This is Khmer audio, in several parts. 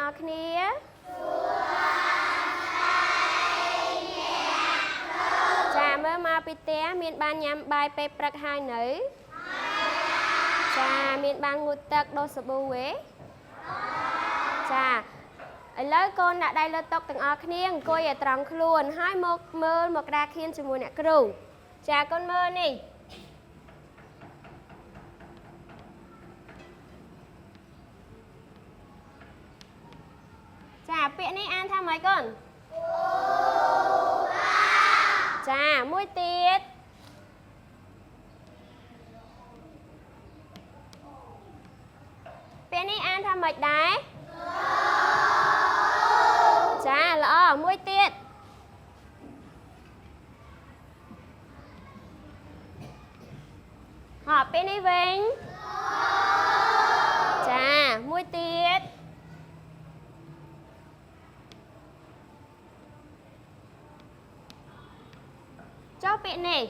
อគ្នាចាមើលមកពីផ្ទះមានបានញ៉ាំបាយពេលព្រឹកហើយនៅចាមានបានងូតទឹកដុសសាប៊ូទេចាឥឡូវកូនដាក់ដៃលើតុទាំងអស់គ្នាអង្គុយឲ្យត្រង់ខ្លួនហើយមកមើលមកក្តារខៀនជាមួយអ្នកគ្រូចាកូនមើលនេះចាពាក្យនេះអានថាម៉េចកូនចាមួយទៀតពាក្យនេះអានថាម៉េចដែរចាល្អមួយទៀតហ៎ពាក្យនេះវិញចាមួយទៀតចុះពាក្យនេះ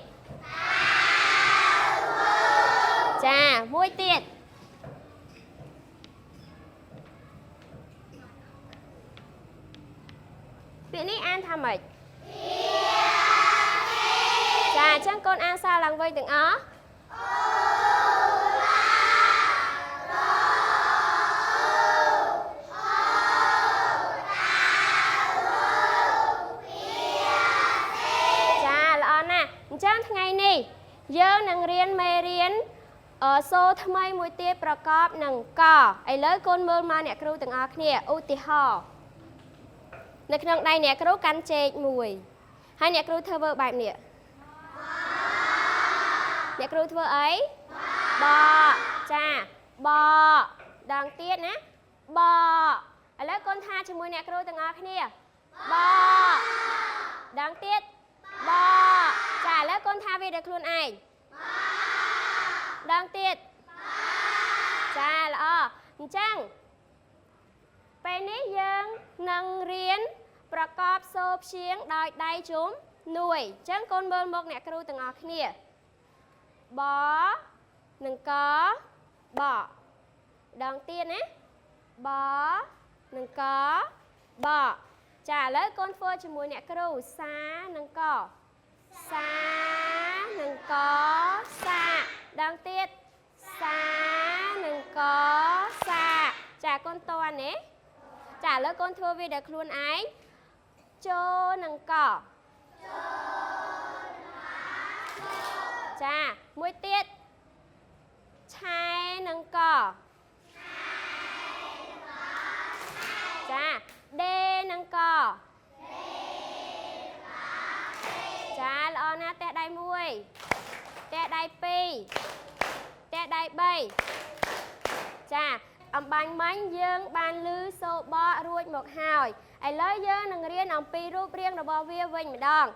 ចាមួយទៀតពាក្យនេះអានថាម៉េចចាអញ្ចឹងកូនអានសារឡើងវិញទាំងអស់អញ្ចឹងថ្ងៃនេះយើងនឹងរៀនមេរៀនសូរថ្មីមួយទៀតប្រកបនឹងកឥឡូវកូនមើលមកអ្នកគ្រូទាំងអស់គ្នាឧទាហរណ៍នៅក្នុងដៃអ្នកគ្រូកាន់ចេកមួយហើយអ្នកគ្រូធ្វើបែបនេះអ្នកគ្រូធ្វើអីបចាបដងទៀតណាបឥឡូវកូនថាជាមួយអ្នកគ្រូទាំងអស់គ្នាបដងទៀតបចាឥឡូវកូនថាវាដោយខ្លួនឯងដងទៀតចាល្អអញ្ចឹងពេលនេះយើងនឹងរៀនប្រកបសូរព្យាង្គដោយដៃជំនួយអញ្ចឹងកូនមើលមកអ្នកគ្រូទាំងអស់គ្នាបនិងកបដងទៀតណាបនិងកបចាឥឡូវកូនធ្វើជាមួយអ្នកគ្រូសានិងកសានិងកសាដងទៀតសានិងកសាចាកូនតន់ទេចាឥឡូវកូនធ្វើវាដោយខ្លួនឯងចូលនិងកចាមួយទៀតឆែនិងកចាដេនិងកចាល្អណាស់ផ្ទះដៃ1ផ្ទះដៃ2ផ្ទះដៃ3ចាអំបញ្ញមិញយើងបានឮសូរបករួចមកហើយឥឡូវយើងនឹងរៀនអំពីរូបរាងរបស់វាវិញម្ដង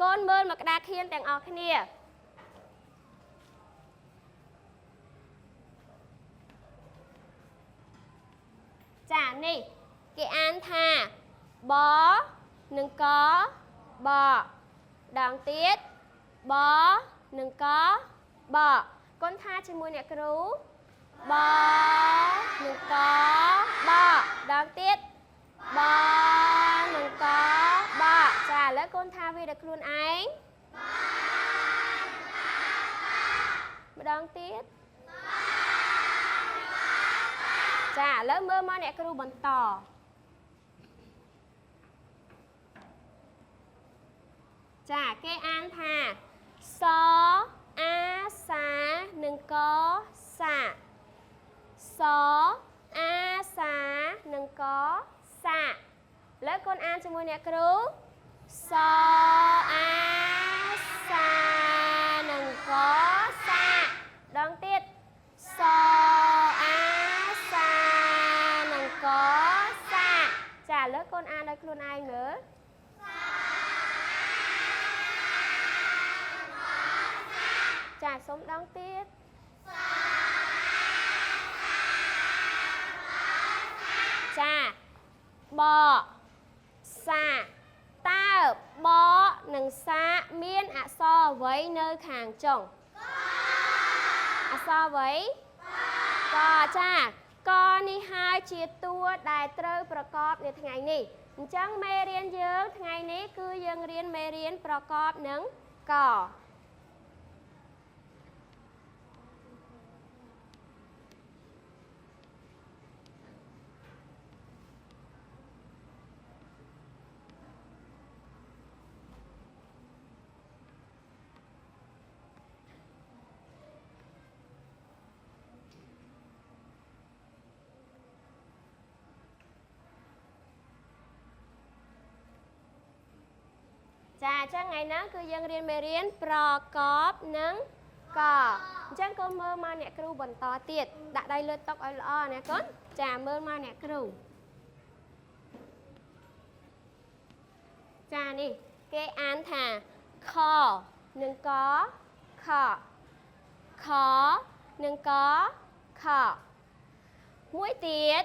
កូនមើលមកក្តារខៀនទាំងអស់គ្នាចានេះគេអានថាបនិងកបដងទៀតបនិងកបកូនថាជាមួយអ្នកគ្រូបនិងកបដងទៀតបនិងកបចាឥឡូវកូនថាវាដោយខ្លួនឯងម្ដងទៀតចាឥឡូវមើលមកអ្នកគ្រូបន្តចាគេអានថាសអាសានិងកសាសអាសានិងកសាលើកូនអានជាមួយអ្នកគ្រូសអាសានិងកសាដងទៀតសអាសានិងកសាចាលើកូនអានដោយខ្លួនឯងមើលចាសុំដងទៀតចាបសាតើបនិងសាមានអក្សរអ្វីនៅខាងចុងអក្សរអ្វីកចា កនេះហើយជាតួដែលត្រូវប្រកបនៅថ្ងៃនេះអញ្ចឹងមេរៀនយើងថ្ងៃនេះគឺយើងរៀនមេរៀនប្រកបនឹងកចាអញ្ចឹងថ្ងៃហ្នឹងគឺយើងរៀនមេរៀនប្រកបនឹងកអញ្ចឹងកូនមើលមកអ្នកគ្រូបន្តទៀតដាក់ដៃលើតុឲ្យល្អណាកូនចាមើលមកអ្នកគ្រូចានេះគេអានថាខនឹងកខខនឹងកខមួយទៀត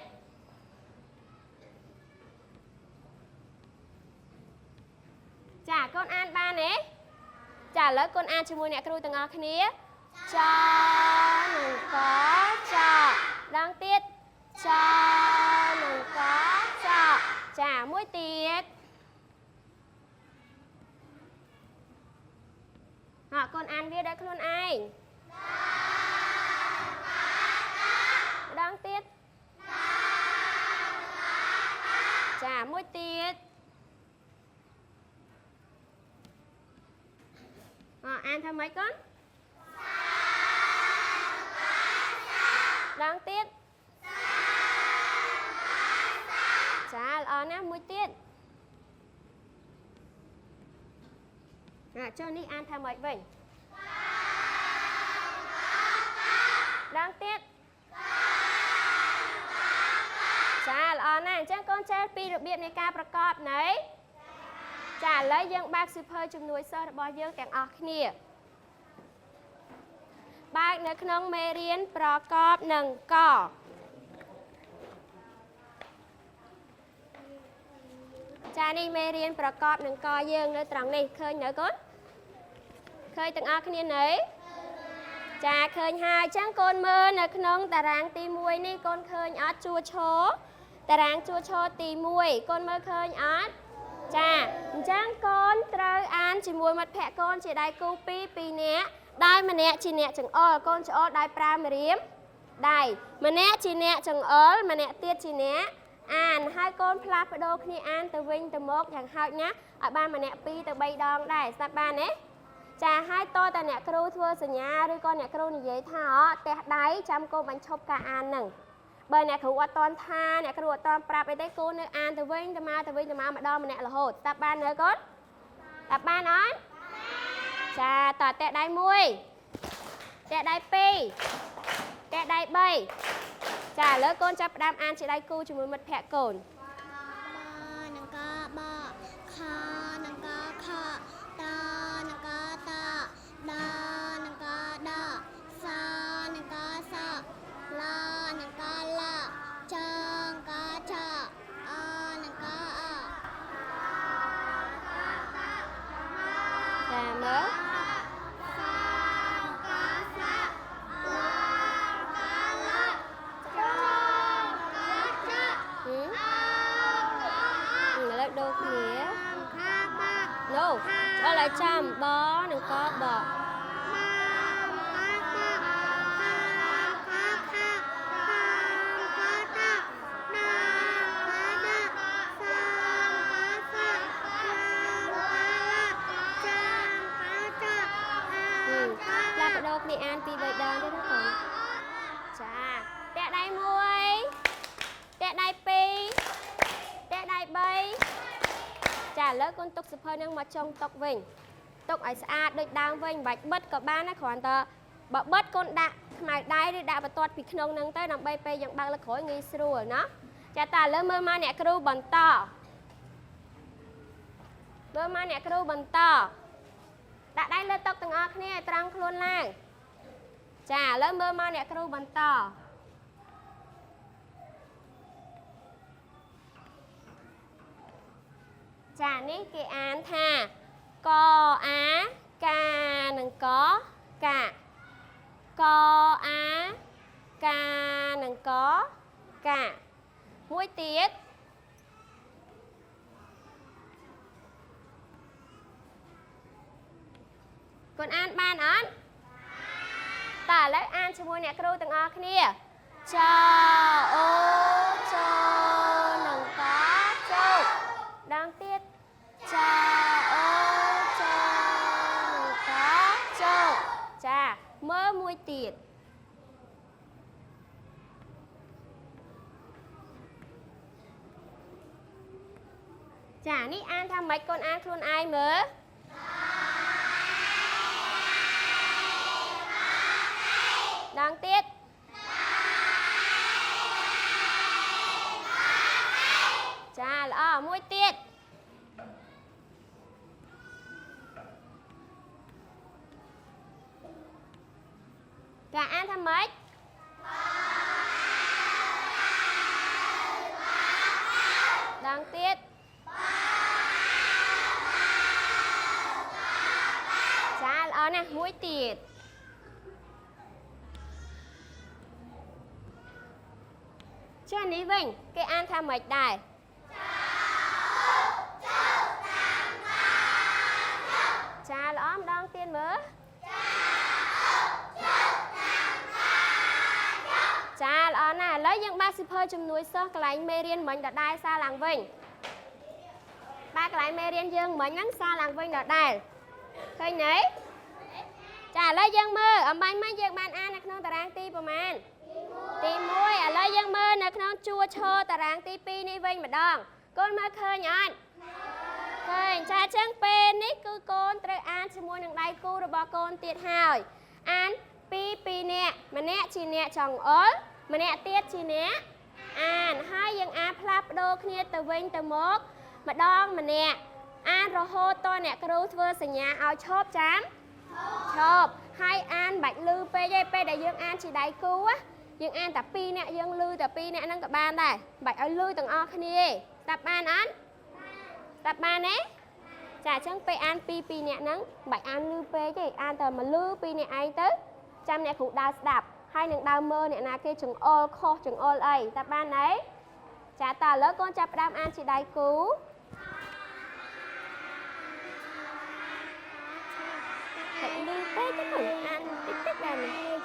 ចាកូនអានបានទេចាឥឡូវកូនអានជាមួយអ្នកគ្រូទាំងអស់គ្នាចនឹងកចដងទៀតចនឹងកចចាមួយទៀតកូនអានវាដោយខ្លួនឯងម្ដងទៀតចាមួយទៀតអានថាម៉េចកូនដងទៀតចាល្អណាស់មួយទៀតចុះនេះអានថាម៉េចវិញដងទៀតចាល្អណាស់អញ្ចឹងកូនចេះពីរបៀបនៃការប្រកបនៃចាឥឡូវយើងបើកសៀវភៅជំនួយសិស្សរបស់យើងទាំងអស់គ្នាបើកនៅក្នុងមេរៀនប្រកបនឹងកចានេះមេរៀនប្រកបនឹងកយើងនៅត្រង់នេះឃើញនៅកូនឃើញទាំងអស់គ្នានៅចាឃើញហើយអញ្ចឹងកូនមើលនៅក្នុងតារាងទី1នេះកូនឃើញអត់ជួរឈរតារាងជួរឈរទី1កូនមើលឃើញអត់ចាអញ្ចឹងកូនត្រូវអានជាមួយមិត្តភក្តិកូនជាដៃគូ2នាក់ដោយម្នាក់ជាអ្នកចង្អុលកូនចង្អុលដោយប្រើម្រាមដៃម្នាក់ជាអ្នកចង្អុលម្នាក់ទៀតជាអ្នកអានហើយកូនផ្លាស់ប្ដូរគ្នាអានទៅវិញទៅមកយ៉ាងហោចណាស់ឲ្យបានម្នាក់2ទៅ3ដងដែរស្ដាប់បានទេចាហើយតតែអ្នកគ្រូធ្វើសញ្ញាឬក៏អ្នកគ្រូនិយាយថាផ្ទះដៃចាំកូនបញ្ឈប់ការអានហ្នឹងបើអ្នកគ្រូអត់តន់ថាអ្នកគ្រូអត់តន់ប្រាប់អីទេកូននៅអានទៅវិញទៅមកម្ដងម្នាក់រហូតស្ដាប់បានទេកូនស្ដាប់បានអត់ចាតផ្ទះដៃ1ផ្ទះដៃ2ផ្ទះដៃ3ចាឥឡូវកូនចាប់ផ្ដើមអានជាដៃគូជាមួយមិត្តភក្តិកូននឹងកបខនឹងកខតនឹងកតដនឹងកដសនឹងកសលនឹងកលចងកចអនឹងកអចាមើលដូរគ្នានោះចូលឲ្យចាំបនឹងកបផ្លាស់ប្ដូរគ្នាអាន2 3ដងទៀតណាកូនចាផ្ទះដៃ1ផ្ទះដៃ2ផ្ទះដៃ3ចាឥឡូវកូនទុកសៀវភៅនឹងមកចុងតុវិញទុកឲ្យស្អាតដូចដើមវិញមិនបាច់បិទក៏បានដែរគ្រាន់តែបើបិទកូនដាក់ខ្មៅដៃឬដាក់បន្ទាត់ពីក្នុងហ្នឹងទៅដើម្បីពេលយើងបើកលើក្រោយងាយស្រួលណាចាតើឥឡូវមើលមកអ្នកគ្រូបន្តដាក់ដៃលើតុទាំងអស់គ្នាឲ្យត្រង់ខ្លួនឡើងចាឥឡូវមើលមកអ្នកគ្រូបន្តចានេះគេអានថាកអាកានឹងកកាកអាកានឹងក កាមួយទៀតកូនអានបានអត់តើឥឡូវអានជាមួយអ្នកគ្រូទាំងអស់គ្នាចអូចនឹងកជោដងទៀតចអូចនឹងកជោចាមើលមួយទៀតចានេះអានថាម៉េចកូនអានខ្លួនឯងមើលដងទៀតចាល្អមួយទៀតចាអានថាម៉េចដងទៀតចាល្អណាស់មួយទៀតចានេះវិញគេអានថាម៉េចដែរចាល្អម្ដងទៀតមើលចាល្អណាស់ឥឡូវយើងបើកសៀវភៅជំនួយសិស្សកន្លែងមេរៀនមិញដដែលសារឡើងវិញបើកន្លែងមេរៀនយើងមិញហ្នឹងសារឡើងវិញដដែលឃើញទេចាឥឡូវយើងមើលអំបញ្ញមិញយើងបានអាននៅក្នុងតារាងទីប្រមាណទី1ឥឡូវយើងមើលនៅក្នុងជួរឈរតារាងទី2នេះវិញម្ដងកូនមើលឃើញអត់ឃើញចាអញ្ចឹងពេលនេះគឺកូនត្រូវអានជាមួយនឹងដៃគូរបស់កូនទៀតហើយអានពីនាក់ម្នាក់ជាអ្នកចង្អុលម្នាក់ទៀតជាអ្នកអានហើយយើងអានផ្លាស់ប្ដូរគ្នាទៅវិញទៅមកម្ដងម្នាក់អានរហូតតអ្នកគ្រូធ្វើសញ្ញាឲ្យឈប់ចាំឈប់ហើយអានបាច់លឺពេកទេពេលដែលយើងអានជាដៃគូយើងអានតែ2នាក់យើងលឺតែ2នាក់ហ្នឹងក៏បានដែរបាច់ឲ្យលឺទាំងអស់គ្នាទេស្ដាប់បានអត់ស្ដាប់បានទេចាអញ្ចឹងពេលអានពី2នាក់ហ្នឹងបាច់អានលឺពេកទេអានតែមកលឺ2នាក់ឯងទៅចាំអ្នកគ្រូដើរស្ដាប់ហើយនឹងដើរមើលអ្នកណាគេចង្អុលខុសចង្អុលអីស្ដាប់បានទេចាតើឥឡូវកូនចាប់ផ្ដើមអានជាដៃគូតែលឺពេកទៅអានតិចតិចដែរ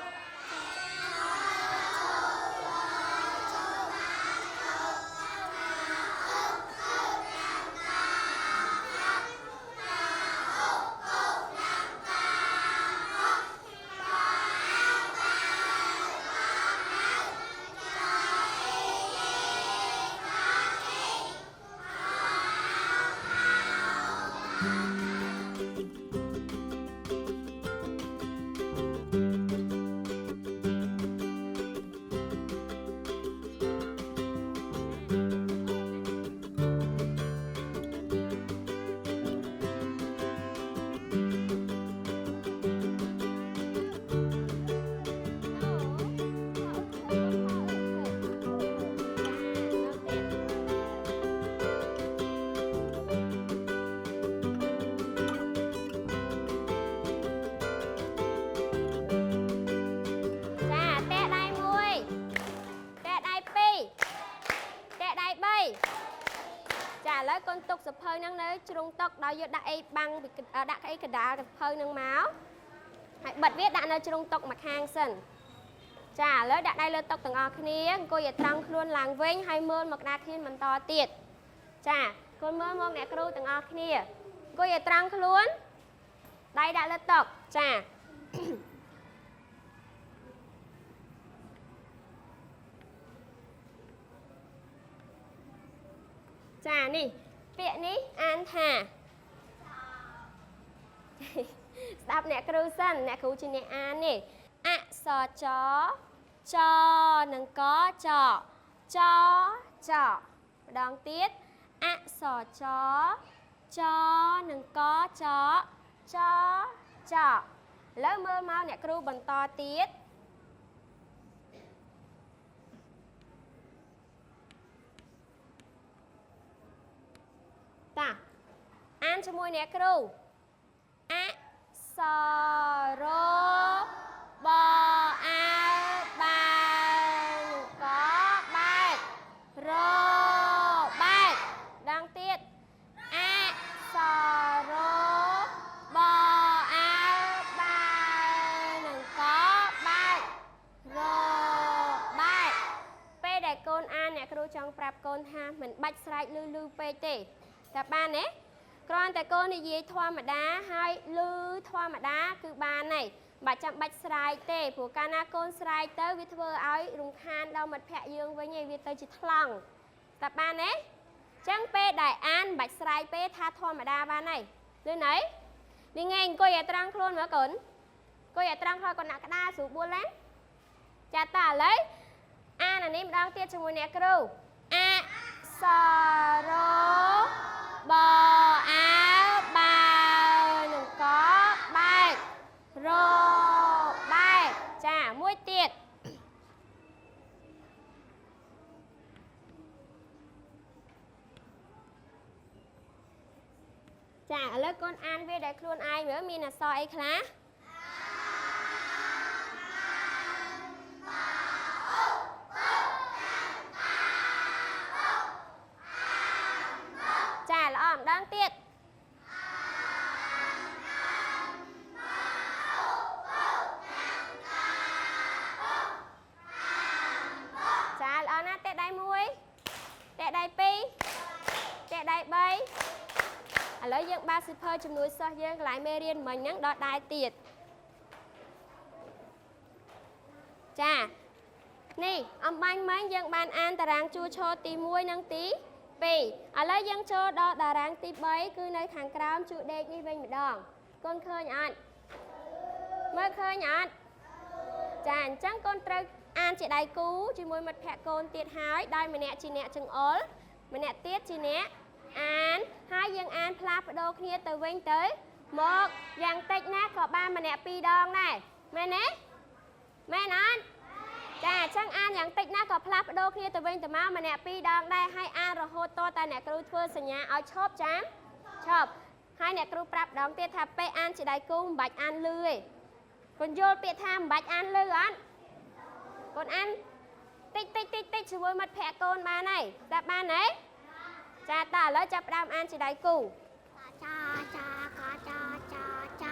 ចាឥឡូវកូនទុកសភៅហ្នឹងនៅជ្រុងតុដោយយកដាក់អីបាំងដាក់អីកណ្ដាលសភៅហ្នឹងមកហើយបិទវាដាក់នៅជ្រុងតុម្ខាងសិនចាឥឡូវដាក់ដៃលើតុទាំងអស់គ្នាអង្គុយឲ្យត្រង់ខ្លួនឡើងវិញហើយមើលមកក្តារខៀនបន្តទៀតចាកូនមើលមកអ្នកគ្រូទាំងអស់គ្នាអង្គុយឲ្យត្រង់ខ្លួនដៃដាក់លើតុចាចានេះពាក្យនេះអានថាស្ដាប់អ្នកគ្រូសិនអ្នកគ្រូជាអ្នកអាននេះអក្សរចនឹងកចម្ដងទៀតអក្សរចនឹងកចឥឡូវមើលមកអ្នកគ្រូបន្តទៀតតាអានជាមួយអ្នកគ្រូអក្សរបអើបាកបែក ពេកទេតែបានទេគ្រាន់តែកូននិយាយធម្មតាហើយឮធម្មតាគឺបានហើយបាច់ចាំបាច់ស្រែកទេព្រោះកាលណាកូនស្រែកទៅវាធ្វើឲ្យរំខានដល់មិត្តភ័ក្តិយើងវិញឯងវាទៅជាថ្លង់តែបានទេចឹងពេលដែលអានបាច់ស្រែកពេកថាធម្មតាបានហើយលឺណៃនេះងាយអង្គុយឲ្យត្រង់ខ្លួនមើលកូនអង្គុយឲ្យត្រង់ហើយកូនដាក់ក្តារស្រួលបួលណាចាតើឥឡូវអានអានេះម្ដងទៀតជាមួយអ្នកគ្រូអសរបអើបើនឹងកបែករបែកចាមួយទៀតចាឥឡូវកូនអានវាដែលខ្លួនឯងមើលមានអក្សរអីខ្លះចាល្អម្ដងទៀតចាល្អណាស់ទេដៃ1ទេដៃ2ទេដៃ3ឥឡូវយើងបានសិភើជំនួយសិស្សយើងកន្លែងមេរៀនមិញហ្នឹងដល់ដែរទៀតចានេះអំបញ្ញមិញយើងបានអានតារាងជួរឈរទី1និងទី2ឥឡូវយើងចូលដល់តារាងទី3គឺនៅខាងក្រោមជួរដេកនេះវិញម្ដងកូនឃើញអត់មើលឃើញអត់ចាអញ្ចឹងកូនត្រូវអានជាដៃគូជាមួយមិត្តភក្តិកូនទៀតហើយដោយម្នាក់ជាអ្នកចង្អុលម្នាក់ទៀតជាអ្នកអានហើយយើងអានផ្លាស់ប្ដូរគ្នាទៅវិញទៅមកយ៉ាងតិចណាក៏បានម្នាក់2ដងដែរមែនទេមែនអត់ចាអញ្ចឹងអានយ៉ាងតិចណាក៏ផ្លាស់ប្ដូរគ្នាទៅវិញទៅមកម្នាក់2ដងដែរហើយអានរហូតតតែអ្នកគ្រូធ្វើសញ្ញាឲ្យឈប់ចាឈប់ហើយអ្នកគ្រូប្រាប់ដងទៀតថាពេលអានជាដៃគូមិនបាច់អានលឺទេកូនយល់ពាក្យថាមិនបាច់អានលឺអត់កូនអានតិចជាមួយមិត្តភក្តិកូនបានហើយតែបានទេចាតើឥឡូវចាប់ផ្ដើមអានជាដៃគូចាចាកាចាចាចា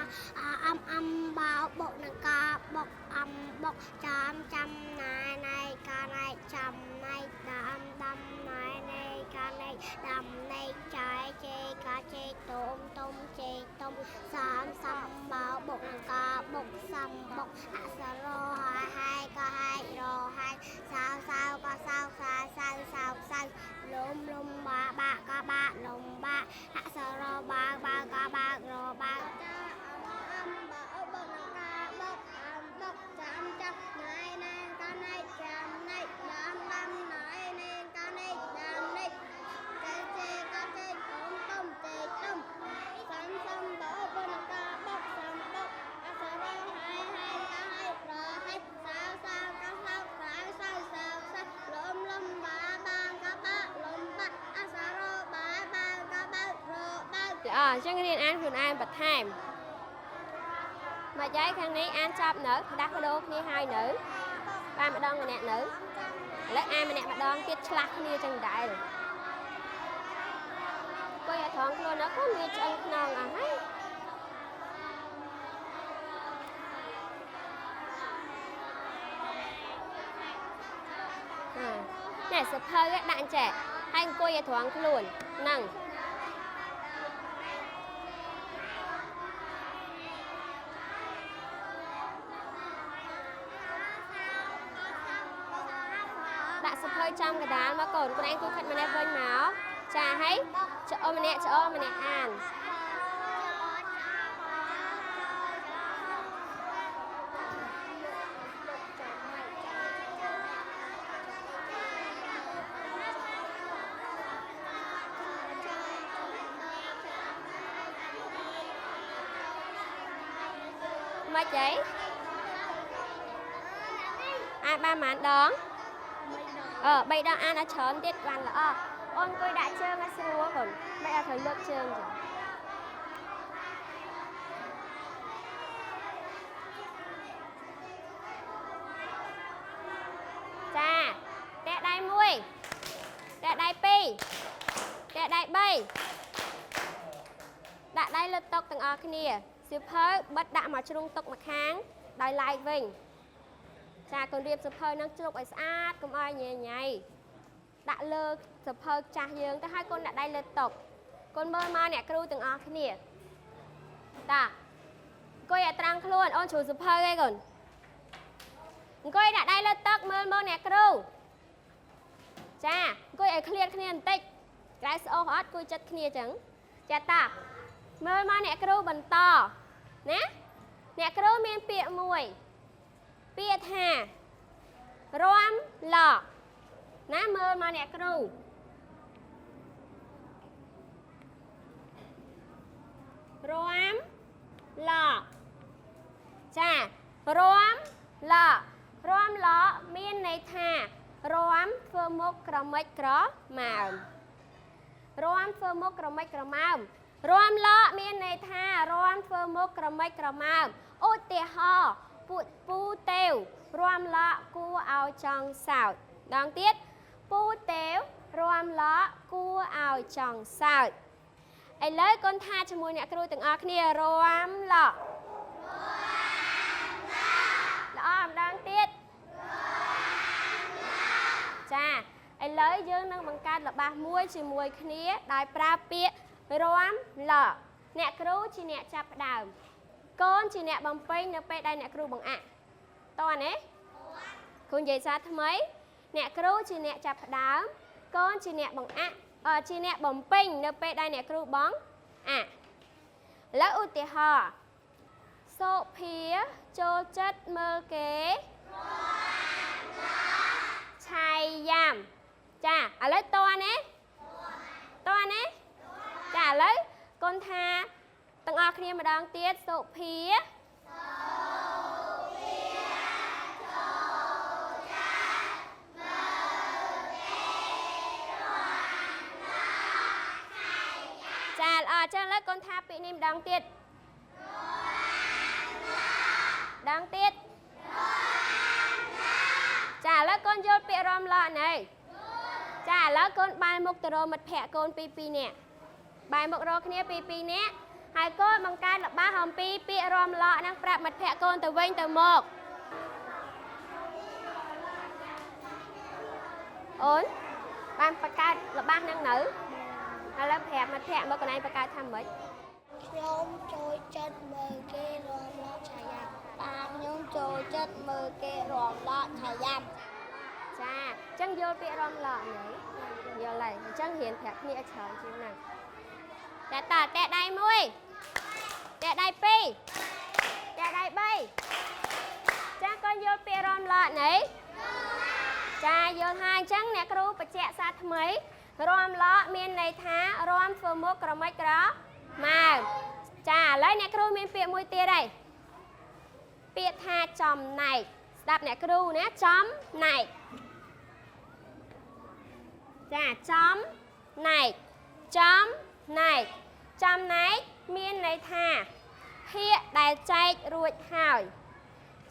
អំបោបុកនឹងកាបុកអំបុកចាំណៃណៃកាណៃចាំណៃដាំណៃណៃកាណៃដាំណៃចាយជេកាជេតុំជេតុំសំបោបុកនឹងកាបុកសំបុកអសរហើយក៏ហើយរហើយសៅក៏សៅលំបាក៏បាលំបាអសរបើក៏បើរបើអំបើបុកនឹងកាបុកអំបុកចាំណៃណៃកាណៃចាំណៃដាំណៃណៃកាណៃដាំណៃជេក៏ជេតុំជេតុំសំបោបុកនឹងកាបុកសំបុកអសរហើយក៏ហើយរហើយសៅក៏សៅលំបាក៏បាលំបាអសរបើក៏បើរបើអញ្ចឹងរៀនអានខ្លួនឯងបន្ថែមមកយាយខាងនេះអានចប់នៅផ្ដាស់បដូរគ្នាហើយនៅបានម្ដងម្នាក់នៅឥឡូវអានម្នាក់ម្ដងទៀតឆ្លាស់គ្នាចឹងដែរគួយឲ្យត្រង់ខ្លួននៅក៏មានឆ្អឹងខ្នងអស់ហើយនេះសភៅដាក់អញ្ចេះហើយអង្គុយឲ្យត្រង់ខ្លួនហ្នឹងដាក់សភៅចំកណ្ដាលមកកូនឯងគួយខិតម្នាក់វិញមកចាហើយច្អម្នាក់អានមកចៃអានបានប៉ុន្មានដង3ដងអានឲ្យច្រើនទៀតបានល្អអូនអង្គុយដាក់ជើងឲ្យស្រួលកូនមិនឲ្យត្រូវលើកជើងចឹងចាតែដៃ1តែដៃ2តែដៃ3ដាក់ដៃលើតុទាំងអស់គ្នាសៀវភៅបិទដាក់មកជ្រុងតុមកខាងដោយឡែកវិញចាកូនរៀបសៀវភៅនឹងជ្រុកឲ្យស្អាតកុំឲ្យញ៉ៃ ដាក់លើសភៅចាស់យើងទៅហើយកូនដាក់ដៃលើតុកូនមើលមកអ្នកគ្រូទាំងអស់គ្នាតាអង្គុយឲ្យត្រង់ខ្លួនអូនជ្រុលសភៅឯងកូនអង្គុយដាក់ដៃលើតុមើលមកអ្នកគ្រូចាអង្គុយឲ្យឃ្លាតគ្នាបន្តិចក្រៅស្អុះអត់គួយចិត្តគ្នាចឹងចាតាមើលមកអ្នកគ្រូបន្តណាអ្នកគ្រូមានពាក្យមួយពាក្យថារាំឡកណាមើលមកអ្នកគ្រូរាំឡកចារាំឡករាំឡកមានន័យថារាំធ្វើមុខក្រមិចក្រម៉ើមរាំធ្វើមុខក្រមិចក្រម៉ើមរាំឡកមានន័យថារាំធ្វើមុខក្រមិចក្រម៉ើមឧទាហរណ៍ពូទេវរាំឡកគួរឲ្យចង់សោតដងទៀតពូទេវរាំឡកគួរឲ្យចង់សោតឥឡូវកូនថាជាមួយអ្នកគ្រូទាំងអស់គ្នារាំឡកល្អម្ដងទៀតចាឥឡូវយើងនឹងបង្កើតល្បះមួយជាមួយគ្នាដោយប្រើពាក្យរាំឡកអ្នកគ្រូជាអ្នកចាប់ផ្ដើមកូនជាអ្នកបំពេញនៅពេលដែលអ្នកគ្រូបង្អាក់តោះណាគ្រូនិយាយសារថ្មីអ្នកគ្រូជាអ្នកចាប់ផ្ដើមកូនជាអ្នកបង្អាក់ជាអ្នកបំពេញនៅពេលដែលអ្នកគ្រូបង្អាក់ឥឡូវឧទាហរណ៍សុភាចូលចិត្តមើលគេឆៃយ៉ាំចាឥឡូវតណាចាឥឡូវកូនថាទាំងអស់គ្នាម្ដងទៀតសុភាចាល្អចឹងឥឡូវកូនថាពាក្យនេះម្ដងទៀតម្ដងទៀតចាឥឡូវកូនយល់ពាក្យរាំឡកណែចាឥឡូវកូនបែរមុខទៅរកមិត្តភក្តិកូនពីរនាក់បែរមុខរកគ្នាពីរនាក់ហើយកូនបង្កើតល្បះអំពីពាក្យរាំឡកហ្នឹងប្រាប់មិត្តភក្តិកូនទៅវិញទៅមកអូនបានបង្កើតល្បះហ្នឹងនៅឥឡូវប្រាប់មិត្តភក្តិមកកន្លែងបង្កើតថាម៉េចខ្ញុំចូលចិត្តមើលគេរាំឡកឆាយ៉ាំខ្ញុំចូលចិត្តមើលគេរាំឡកឆាយ៉ាំចាអញ្ចឹងយល់ពាក្យរាំឡកហ្នឹងយល់ហើយអញ្ចឹងរៀនប្រាប់គ្នាឲ្យច្រើនជាងហ្នឹងតែតើតែដៃ1តែដៃ2តែដៃ3ចាកូនយល់ពាក្យរាំឡកនេះចាយល់ហើយអញ្ចឹងអ្នកគ្រូបញ្ជាក់សារថ្មីរាំឡកមានន័យថារាំធ្វើមុខក្រមិចក្រម៉ើចាឥឡូវអ្នកគ្រូមានពាក្យមួយទៀតហើយពាក្យថាចំណែកស្ដាប់អ្នកគ្រូណាចំណែកចាចំណែកមានន័យថាភាគដែលចែករួចហើយ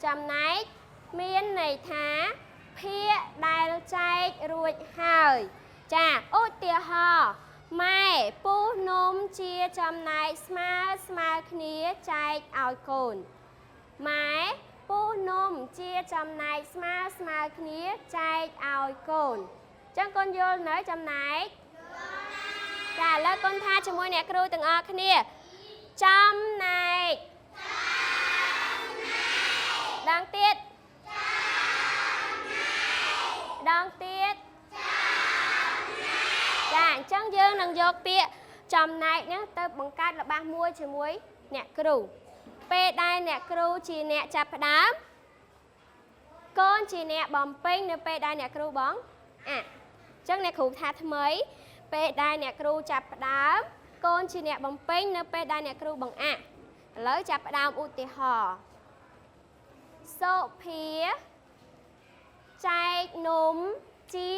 ចំណែកមានន័យថាភាគដែលចែករួចហើយចាឧទាហរណ៍ម៉ែពុះនំជាចំណែកស្មើគ្នាចែកឲ្យកូនម៉ែពុះនំជាចំណែកស្មើគ្នាចែកឲ្យកូនចឹងកូនយល់នៅចំណែកចាឥឡូវកូនថាជាមួយអ្នកគ្រូទាំងអស់គ្នាចំណែកដងទៀតដងទៀតចាអញ្ចឹងយើងនឹងយកពាក្យចំណែកនេះទៅបង្កើតល្បះមួយជាមួយអ្នកគ្រូពេលដែលអ្នកគ្រូជាអ្នកចាប់ផ្ដើមកូនជាអ្នកបំពេញនៅពេលដែលអ្នកគ្រូបងអញ្ចឹងអ្នកគ្រូថាថ្មីពេលដែលអ្នកគ្រូចាប់ផ្ដើមកូនជាអ្នកបំពេញនៅពេលដែលអ្នកគ្រូបង្អាក់ឥឡូវចាប់ផ្ដើមឧទាហរណ៍សុភាចែកនំជា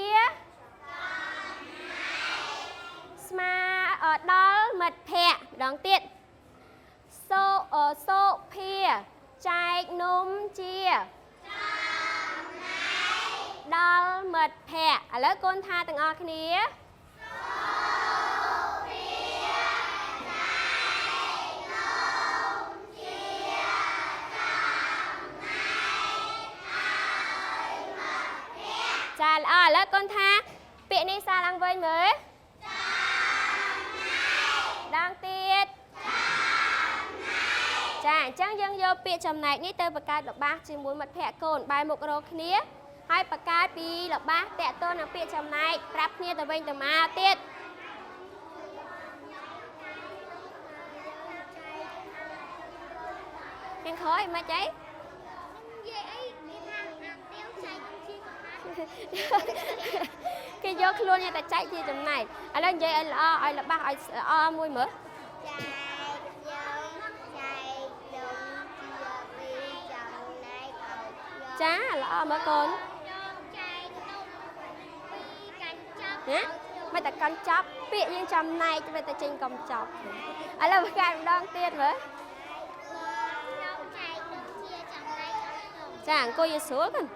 ស្មើដល់មិត្តភក្តិម្ដងទៀតសុភាចែកនំជាដល់មិត្តភក្តិឥឡូវកូនថាទាំងអស់គ្នាចាល្អឥឡូវកូនថាពា ពាក្យនេះសារឡើងវិញមើលដងទៀតចាអញ្ចឹងយើងយកពាក្យចំណែកនេះទៅបង្កើតល្បះជាមួយមិត្តភ័ក្តិកូនបែរមុខរកគ្នាហើយបង្កើតពីល្បះតាក់ទងនឹងពាក្យចំណែកប្រាប់គ្នាទៅវិញទៅមកទៀតខាងក្រោយមិនអីគេយកខ្លួនយកតែចែកជាចំណែកឥឡូវនិយាយឲ្យល្អឲ្យល្បះឲ្យល្អមួយមើលចាល្អមើលកូនណាមិនតែកាន់ចប់ពាក្យយើងចំណែកទៅតែចេញកំចប់ឥឡូវបង្កើតម្ដងទៀតមើលចាអង្គុយឲ្យស្រួលហ្នឹង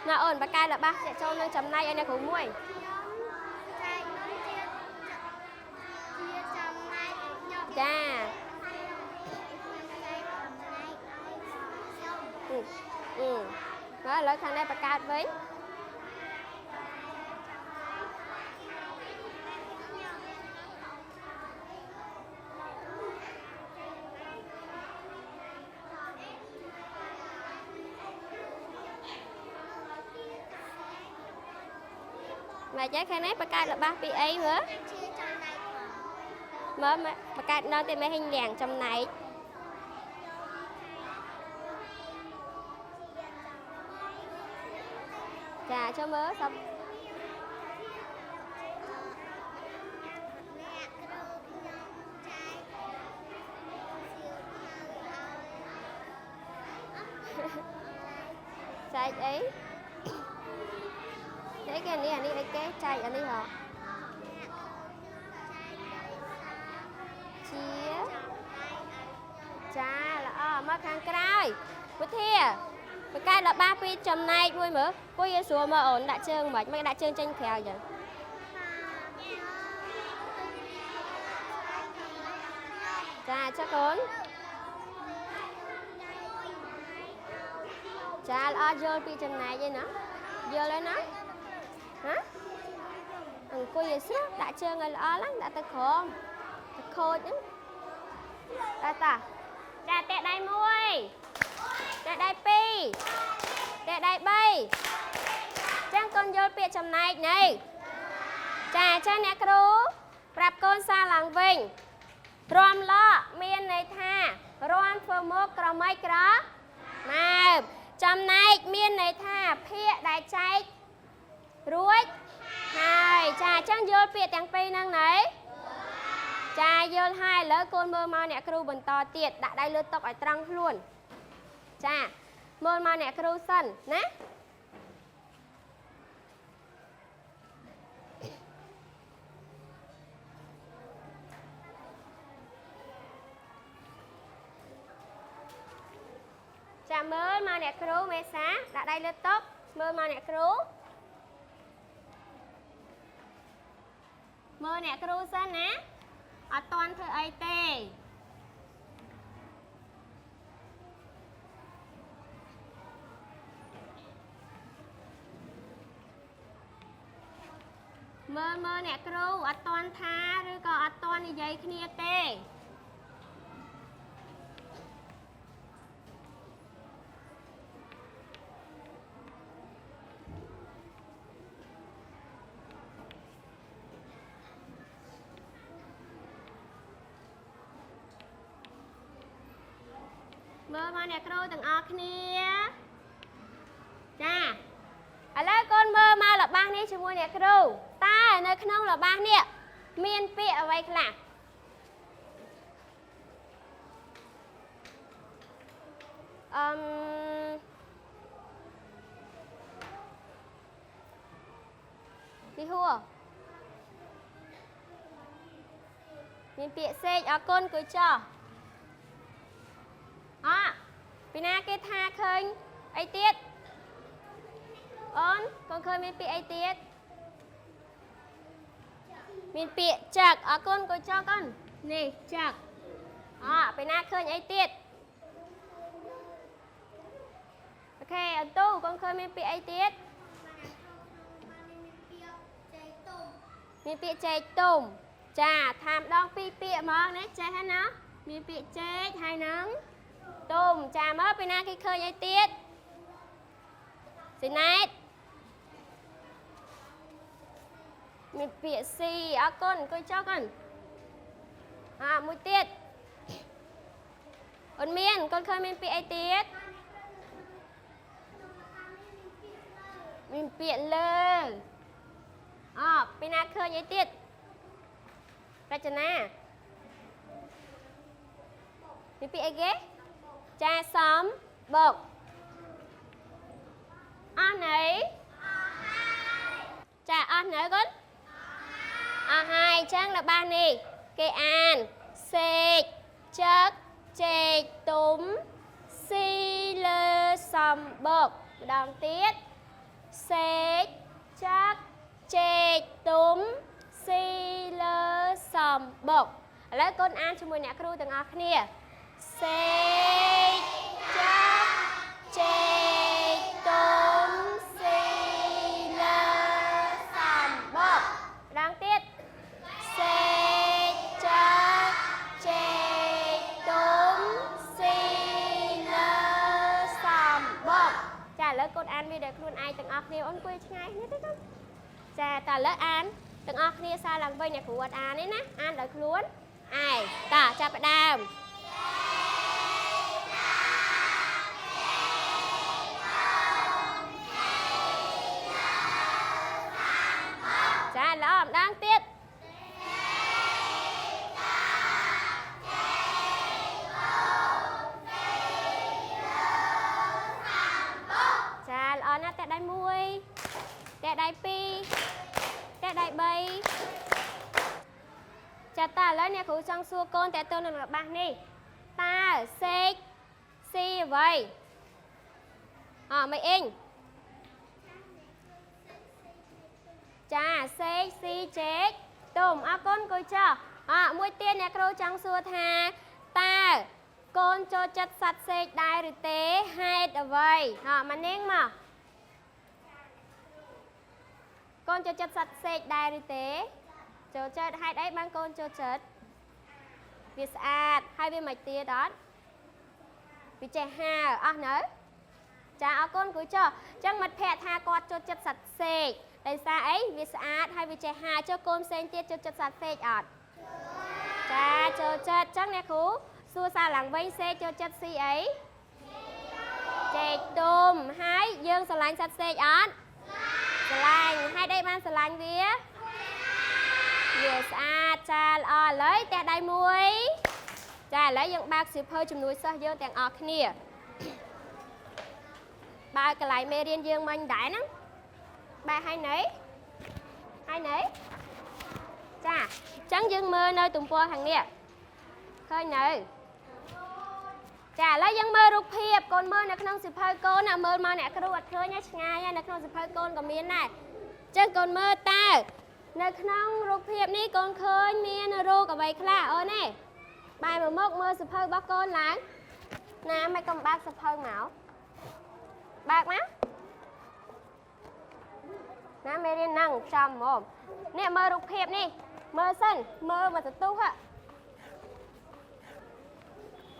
ណាអូនបង្កើល្បះចាក់ចូលនឹងចំណែកឲ្យអ្នកគ្រូមួយចាឥឡូវខាងនេះបង្កើតវិញមកចេះខាងនេះបង្កើតល្បះពីអីមើលមើលបង្កើតនៅតែមិនហិញលៀងចំណែកចាចូលមើលសពចែកអីចែកគេនេះអានេះអីគេចែកអានេះហ៎ជាចាល្អមកខាងក្រោយវិធាបង្កើតល្បះពីចំណែកមួយមើលគួយឲ្យស្រួលមើលអូនដាក់ជើងមិនដាក់ជើងចេញក្រៅចឹងចាចាកូនចាល្អយល់ពីចំណែកឯណាយល់ហើយណាហ៎អង្គុយឲ្យស្រួលដាក់ជើងឲ្យល្អឡើងដាក់ទៅក្រោមទៅខូចហ្នឹងតាចាតែដៃ1តែដៃ2តែដៃ3ចឹងកូនយល់ពាក្យចំណែកនេះចាចាអ្នកគ្រូប្រាប់កូនសារឡើងវិញរំលក់មានន័យថារាន់ធ្វើមុខក្រម៉េចក្រម៉ើបចំណែកមានន័យថាភាគដែលចែករួចហើយចាអញ្ចឹងយល់ពាក្យទាំងពីរហ្នឹងណែចាយល់ហើយឥឡូវកូនមើលមកអ្នកគ្រូបន្តទៀតដាក់ដៃលើតុឲ្យត្រង់ខ្លួនចាមើលមកអ្នកគ្រូសិនណាចាមើលមកអ្នកគ្រូមេសាដាក់ដៃលើតុមើលមកអ្នកគ្រូមើលអ្នកគ្រូសិនណាអត់តាន់ធ្វើអីទេមើលអ្នកគ្រូអត់តាន់ថាឬក៏អត់តាន់និយាយគ្នាទេមើលមកអ្នកគ្រូទាំងអស់គ្នាចាឥឡូវកូនមើលមកល្បះនេះជាមួយអ្នកគ្រូតើនៅក្នុងល្បះនេះមានពាក្យអ្វីខ្លះទីហួរមានពាក្យសេកអរគុណគួយចោះពីណាគេថាឃើញអីទៀតអូនកូនឃើញមានពាក្យអីទៀតមានពាក្យចឹកអរគុណគួយចោះកូននេះចឹកពីណាឃើញអីទៀតអូខេអន្ទូកូនឃើញមានពាក្យអីទៀត មានពាក្យចេកទុំចាថាម្ដងពីរពាក្យហ្មងណាចេះហើយណាមានពាក្យចេកហើយនឹងទុំចាមើលពីណាគេឃើញអីទៀតស៊ីណែតមានពាក្យស៊ីអរគុណអង្គុយចុះកូនមួយទៀតអូនមានកូនឃើញមានពាក្យអីទៀតមានពាក្យលើពីណាឃើញអីទៀតរចនាមានពាក្យអីគេចាសំបុកអស់ណៃចាអស់ណៃកូនអស់ហើយអញ្ចឹងរបស់នេះគេអានសេកចឹកចេកទុំស៊ីលើសំបុកម្ដងទៀតសេកចឹកចេកទុំស៊ីលើសំបុកឥឡូវកូនអានជាមួយអ្នកគ្រូទាំងអស់គ្នាសេកចឹកចេកទុំស៊ីលើសំបុកម្ដងទៀតសេកចឹកចេកទុំស៊ីលើសំបុកចាឥឡូវកូនអានវាដោយខ្លួនឯងទាំងអស់គ្នាអូនអង្គុយឆ្ងាយនេះទេកូនចាតើឥឡូវអានទាំងអស់គ្នាសារឡើងវិញអ្នកគ្រូអត់អានទេណាអានដោយខ្លួនឯងតើចាប់ផ្ដើមចាល្អម្ដងទៀតចាល្អណាស់តែដៃ1តែដៃ2តែដៃ3ចាតើឥឡូវអ្នកគ្រូចង់សួរកូនតើតើនឹងរបស់នេះតើសេកស៊ីអ្វីមិនអ៊ីងចាសេកស៊ីចេកទុំអរគុណគូចោមួយទៀតអ្នកគ្រូចង់សួរថាតើកូនចូលចិត្តសត្វសេកដែរឬទេហេតុអ្វីម៉ានាងមកកូនចូលចិត្តសត្វសេកដែរឬទេចូលចិត្តហេតុអីបានកូនចូលចិត្តវាស្អាតហើយវាមិនទៀតអត់វាចេះហាលអស់នៅចាអរគុណគូចោះអញ្ចឹងមិត្តភ័ក្តិថាគាត់ចូលចិត្តសត្វសេកដោយសារអីវាស្អាតហើយវាចេះហាលចុះកូនផ្សេងទៀតចូលចិត្តសត្វសេកអត់ចាចូលចិត្តអញ្ចឹងអ្នកគ្រូសួរសារឡើងវិញសេកចូលចិត្តស៊ីអីចេកទុំហើយយើងស្រឡាញ់សត្វសេកអត់ស្រឡាញ់ហេតុអីបានស្រឡាញ់វាស្អាតចាល្អឥឡូវតែដៃ1ចាឥឡូវយើងបើកសៀវភៅជំនួយសិស្សយើងទាំងអស់គ្នាបើកន្លែងមេរៀនយើងមិញដែរហ្នឹងបែរហើយណីចាអញ្ចឹងយើងមើលនៅទំព័រខាងនេះឃើញនៅចាឥឡូវយើងមើលរូបភាពកូនមើលនៅក្នុងសៀវភៅកូនណាមើលមកអ្នកគ្រូអត់ឃើញទេឆ្ងាយហើយនៅក្នុងសៀវភៅកូនក៏មានដែរអញ្ចឹងកូនមើលតើនៅក្នុងរូបភាពនេះកូនឃើញមានរូបអ្វីខ្លះអូនទេបែរមកមើលសៀវភៅរបស់កូនឡើងណាមិនកុំបើកសៀវភៅមកបើកមកណាមេរៀនហ្នឹងចាំមកនេះមើលរូបភាពនេះមើលសិនមើលមកទទូស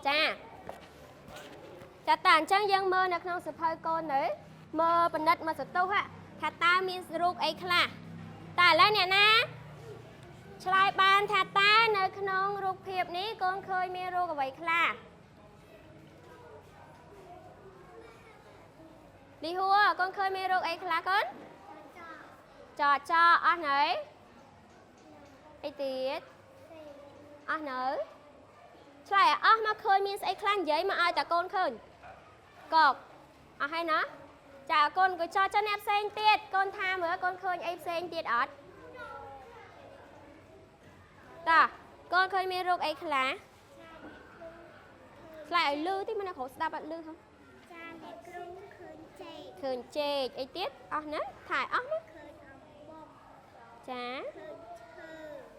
ចាតើអញ្ចឹងយើងមើលនៅក្នុងសៀវភៅកូនទៅមើលបណ្ឌិតមកទទូសថាតើមានរូបអីខ្លះតើឥឡូវអ្នកណាឆ្លើយបានថាតើនៅក្នុងរូបភាពនេះកូនឃើញមានរូបអ្វីខ្លះលីហួរកូនឃើញមានរូបអីខ្លះកូនចអស់នៅអីទៀតអស់នៅឆ្លើយអស់មកឃើញមានស្អីខ្លះនិយាយមកឲ្យតាកូនឃើញកកអស់ហើយណាចាកូនក៏ចអ្នកផ្សេងទៀតកូនថាមើលកូនឃើញអីផ្សេងទៀតអត់តាកូនឃើញមានរូបអីខ្លះឆ្លើយឲ្យលឺតិចមិនគ្រូស្ដាប់អត់លឺហ៎ចាអ្នកគ្រូឃើញចេកអីទៀតអស់ណាថែអស់ណាឃើញអំបុកចា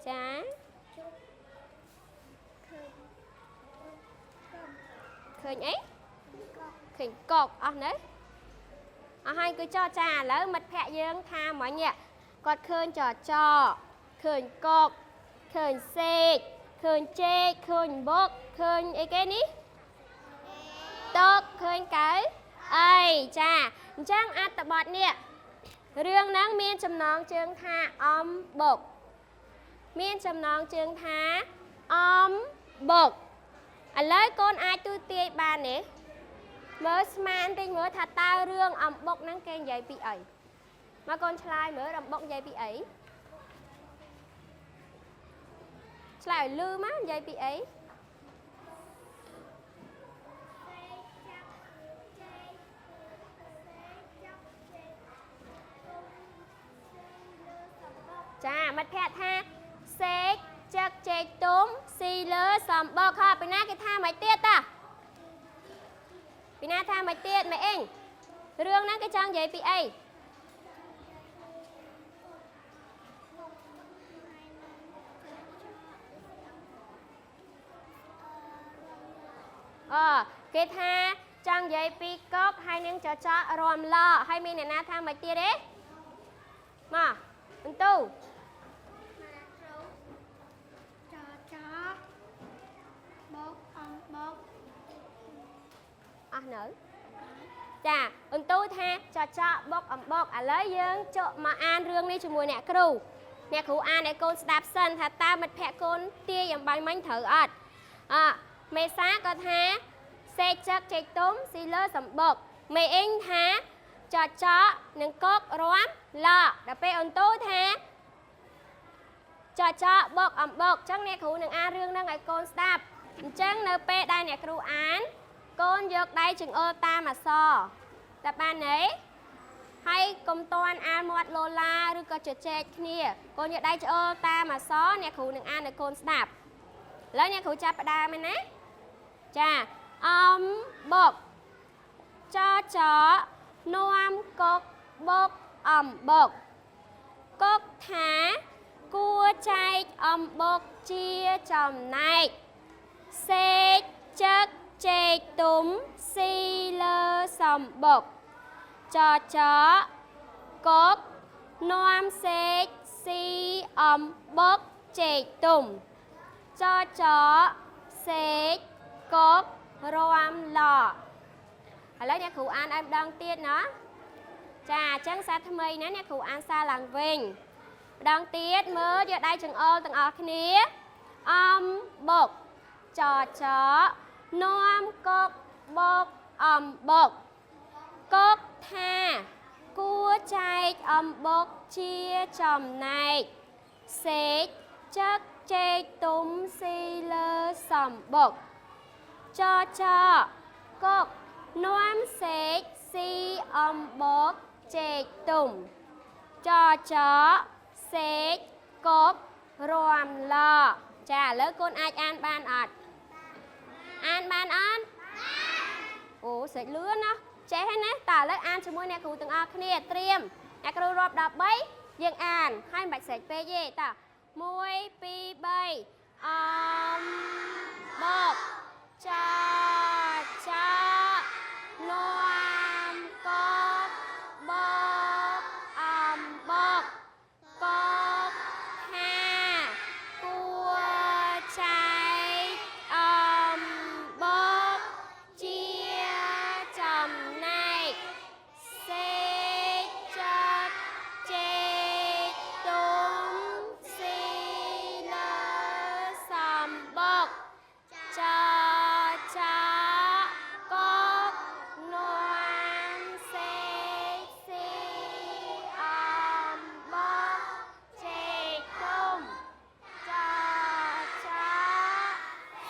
ចាឃើញអីឃើញកកអស់ណាអស់ហើយគឺចាឥឡូវមិត្តភ័ក្ដិយើងថាមិញគាត់ឃើញច ឃើញកកឃើញសេកឃើញចេកឃើញបុកឃើញអីគេនេះតុកឃើញកៅអីចាអញ្ចឹងអត្ថបទនេះរឿងហ្នឹងមានចំណងជើងថាអំបុកមានចំណងជើងថាអំបុកឥឡូវកូនអាចទូទាយបានទេមើលស្មានតិចមើលថាតើរឿងអំបុកហ្នឹងគេនិយាយពីអីមកកូនឆ្លើយមើលអំបុកនិយាយពីអីឆ្លើយឲ្យលឺមកនិយាយពីអីចាមិត្តភ័ក្តិថាសេកចឹកចេកទុំស៊ីលើសំបុកហើយពីណាគេថាមិនទៀតតាពីណាថាមិនទៀតម៉ែអ៊ីងរឿងហ្នឹងគេចង់និយាយពីអីគេថាចង់និយាយពីកុកហើយនឹងចចករំលកហើយមានអ្នកណាថាមិនទៀតទេមកបន្ទូអស់នៅចាអន្ទូថាចចកបុកអំបុកឥឡូវយើងចុះមកអានរឿងនេះជាមួយអ្នកគ្រូអានឲ្យកូនស្ដាប់សិនថាតើមិត្តភក្តិកូនទាយអំបញ្ញមិញត្រូវអត់មេសាក៏ថាសេកចឹកចេកទុំស៊ីលើសំបុកមេអ៊ីងថាចចកនិងកុករំលកដល់ពេលអន្ទូថាចចកបុកអំបុកអញ្ចឹងអ្នកគ្រូនឹងអានរឿងហ្នឹងឲ្យកូនស្ដាប់អញ្ចឹងនៅពេលដែលអ្នកគ្រូអានកូនយកដៃចង្អុលតាមអក្សរតែបានទេហើយកុំតាន់អានមាត់ឡូឡាឬក៏ជជែកគ្នាកូនយកដៃចង្អុលតាមអក្សរអ្នកគ្រូនឹងអានឲ្យកូនស្ដាប់ឥឡូវអ្នកគ្រូចាប់ផ្ដើមណាចាអំបុកចចនាំកុកបុកអំបុកកុកថាគួរចែកអំបុកជាចំណែកសេកចឹកចេកទុំស៊ីលើសំបុកចចកុកនាំសេកស៊ីអំបុកចេកទុំចចសេកកុករំលកឥឡូវអ្នកគ្រូអានឲ្យម្ដងទៀតណាចាអញ្ចឹងសារថ្មីណាអ្នកគ្រូអានសារឡើងវិញម្ដងទៀតមើលយកដៃចង្អុលទាំងអស់គ្នាអំបុកចចនាំកុកបុកអំបុកកុកថាគួរចែកអំបុកជាចំណែកសេកចឹកចេកទុំស៊ីលើសំបុកចចកុកនាំសេកស៊ីអំបុកចេកទុំចចសេកកុករំលកចាឥឡូវកូនអាចអានបានអត់អានបានអត់អូសេចលឿនណាចេះហើយណាតើឥឡូវអានជាមួយអ្នកគ្រូទាំងអស់គ្នាត្រៀមអ្នកគ្រូរាប់13យើងអានហើយមិនបាច់ស្រេចពេកទេតើ1 2 3អំបុកចចនាំកុកបុកអំបុកកុកថាគួរចែកអំបុកជាចំណែកសេកចឹកចេកទុំស៊ីលើសំបុកចចកុកនាំសេកស៊ីអំបុកចេកទុំចច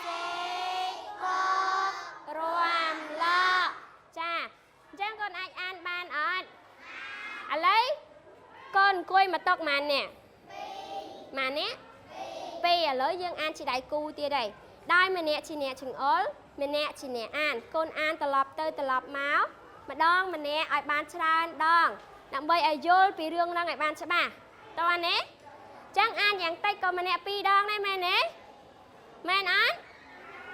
សេកកុករំលកចាអញ្ចឹងកូនអាចអានបានអត់ឥឡូវកូនអង្គុយមកតុម៉ាននេះម៉ាននេះ2ឥឡូវយើងអានជាដៃគូទៀតហើយដោយម្នាក់ជាអ្នកចង្អុលម្នាក់ជាអ្នកអានកូនអានត្រឡប់ទៅត្រឡប់មកម្ដងម្នាក់ឲ្យបានច្រើនដងដើម្បីឲ្យយល់ពីរឿងហ្នឹងឲ្យបានច្បាស់តើណាចឹងអានយ៉ាងតិចក៏ម្នាក់2ដងដែរមែនទេមែនអត់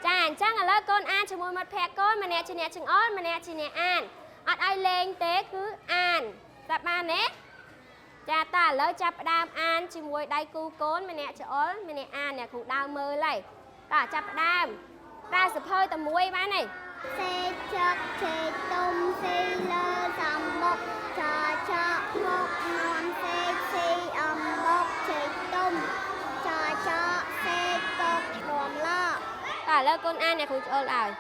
ចាអញ្ចឹងឥឡូវកូនអានជាមួយមិត្តភក្តិកូនម្នាក់ជាអ្នកចង្អុលម្នាក់ជាអ្នកអានអត់ឲ្យលេងទេគឺអានតែបានទេ ចាតាឥឡូវចាប់ផ្ដើមអានជាមួយដៃគូកូនម្នាក់ច្អល់ម្នាក់អានអ្នកគ្រូដើមមើលហើយតាចាប់ផ្ដើមតាសភៅតែមួយបានទេ សេចក្ដីចេកទុំស៊ីលើសំបុកចាចាមកនំសេកស៊ីអំបុកចេកទុំចាចាសេកកករំឡោ តាឥឡូវកូនអានអ្នកគ្រូច្អល់ឲ្យ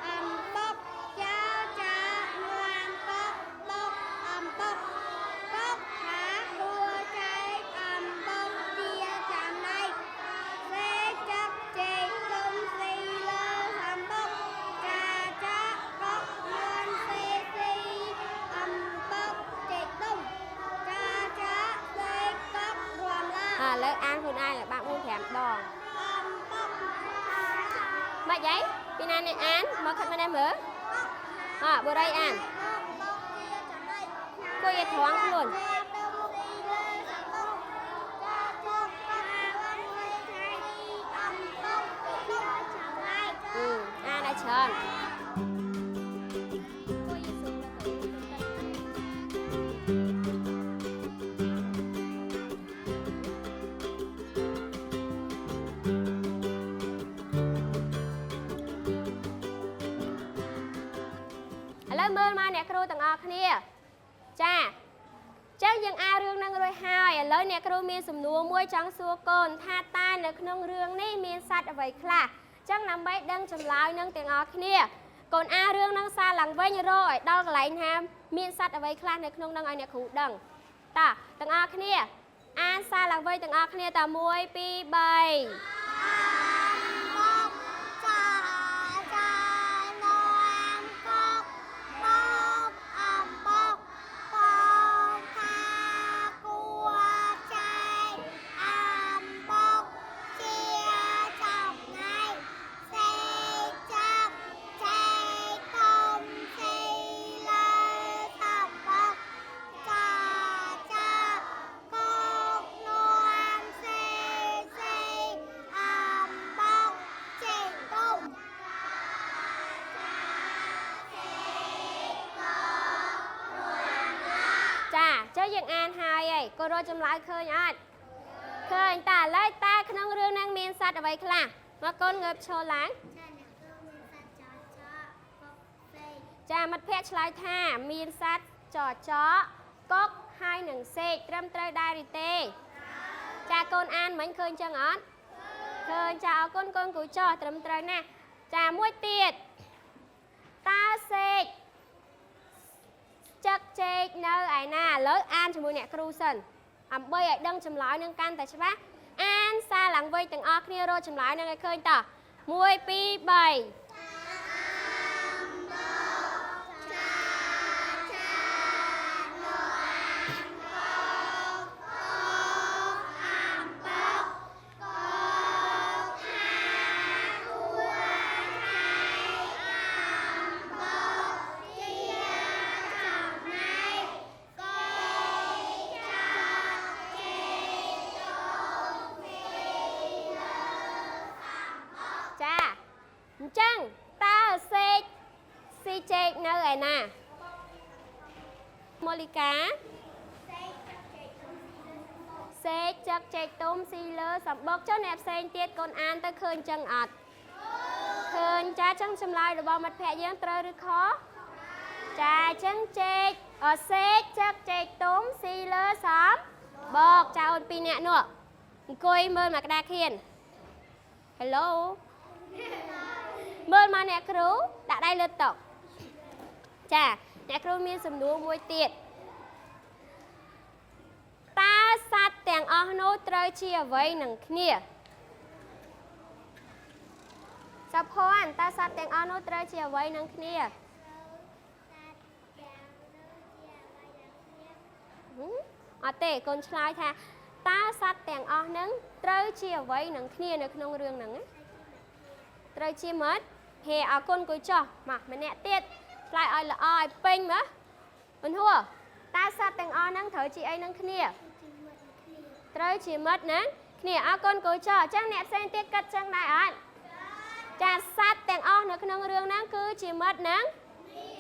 អំបុកចាចាងាំកកបុកអំបុកកកថាគួចេកអំបុកជាចំណៃសេចក្ដីចេកទុំស៊ីលើសំបុកចាចាកកងាំសេកស៊ីអំបុកចេកទុំចាចាសេកកករំឡោ ឥឡូវអានខ្លួនឯងឲ្យបាក់4 5ដង អំបុក ម៉េចហីពីណានេះអានមកខិតមកនេះមើលបុរីអានគួយឲ្យត្រង់ខ្លួនអានឲ្យច្រើនឥឡូវមើលមកអ្នកគ្រូទាំងអស់គ្នាចាចឹងយើងអានរឿងនឹងរួចហើយឥឡូវអ្នកគ្រូមានសំណួរមួយចង់សួរកូនថាតើនៅក្នុងរឿងនេះមានសត្វអ្វីខ្លះចឹងដើម្បីដឹងចម្លើយនឹងទាំងអស់គ្នាកូនអានរឿងនឹងសារឡើងវិញរកឲ្យដល់កន្លែងថាមានសត្វអ្វីខ្លះនៅក្នុងនឹងឲ្យអ្នកគ្រូដឹងតាទាំងអស់គ្នាអានសារឡើងវិញទាំងអស់គ្នាតា1 2 3 ចាយើងអានហើយហើយកូនរកចម្លើយឃើញអត់ឃើញតាឥឡូវតាក្នុងរឿងហ្នឹងមានសត្វអ្វីខ្លះមកកូនងើបឈរឡើងចាមិត្តភ័ក្តិឆ្លើយថាមានសត្វចចកុកហើយនឹងសេកត្រឹមត្រូវដែរឬទេចាកូនអានមិញឃើញចឹងអត់ឃើញចាអរគុណកូនគ្រូចោះត្រឹមត្រូវណាស់ចាមួយទៀតតើសេកចឹកចេកនៅឯណាឥឡូវអានជាមួយអ្នកគ្រូសិនដើម្បីឲ្យដឹងចម្លើយនឹងកាន់តែច្បាស់អានសារឡើងវិញទាំងអស់គ្នារកចម្លើយនឹងឲ្យឃើញតោះ1 2 3អញ្ចឹងតើសេកស៊ីចេកនៅឯណាម៉ូលីកាសេកចឹកចេកទុំស៊ីលើសម្បុកចុះអ្នកផ្សេងទៀតកូនអានទៅឃើញចឹងអត់ឃើញចាចឹងចម្លើយរបស់មិត្តភ័ក្តិយើងត្រូវឬខចាចឹងចេកសេកចឹកចេកទុំស៊ីលើសម្បុកចាអូន2នាក់នោះអង្គុយមើលមកក្តារខៀន Hello មើលមកអ្នកគ្រូដាក់ដៃលើតុចាអ្នកគ្រូមានសំណួរមួយទៀតតើសត្វទាំងអស់នោះត្រូវជាអ្វីនឹងគ្នាសុភ័ណ្ឌតើសត្វទាំងអស់នោះត្រូវជាអ្វីនឹងគ្នាអត់ទេកូនឆ្លើយថាតើសត្វទាំងអស់ហ្នឹងត្រូវជាអ្វីនឹងគ្នានៅក្នុងរឿងហ្នឹងត្រូវជាមិត្តហេអរគុណគូចោះមកម្នាក់ទៀតឆ្លើយឲ្យល្អឲ្យពេញមើលមិនហួរតើសត្វទាំងអស់ហ្នឹងត្រូវជាអីនឹងគ្នាត្រូវជាមិត្តណាគ្នាអរគុណគូចោះអញ្ចឹងអ្នកផ្សេងទៀតគិតចឹងដែរអត់ចាសត្វទាំងអស់នៅក្នុងរឿងហ្នឹងគឺជាមិត្តនឹង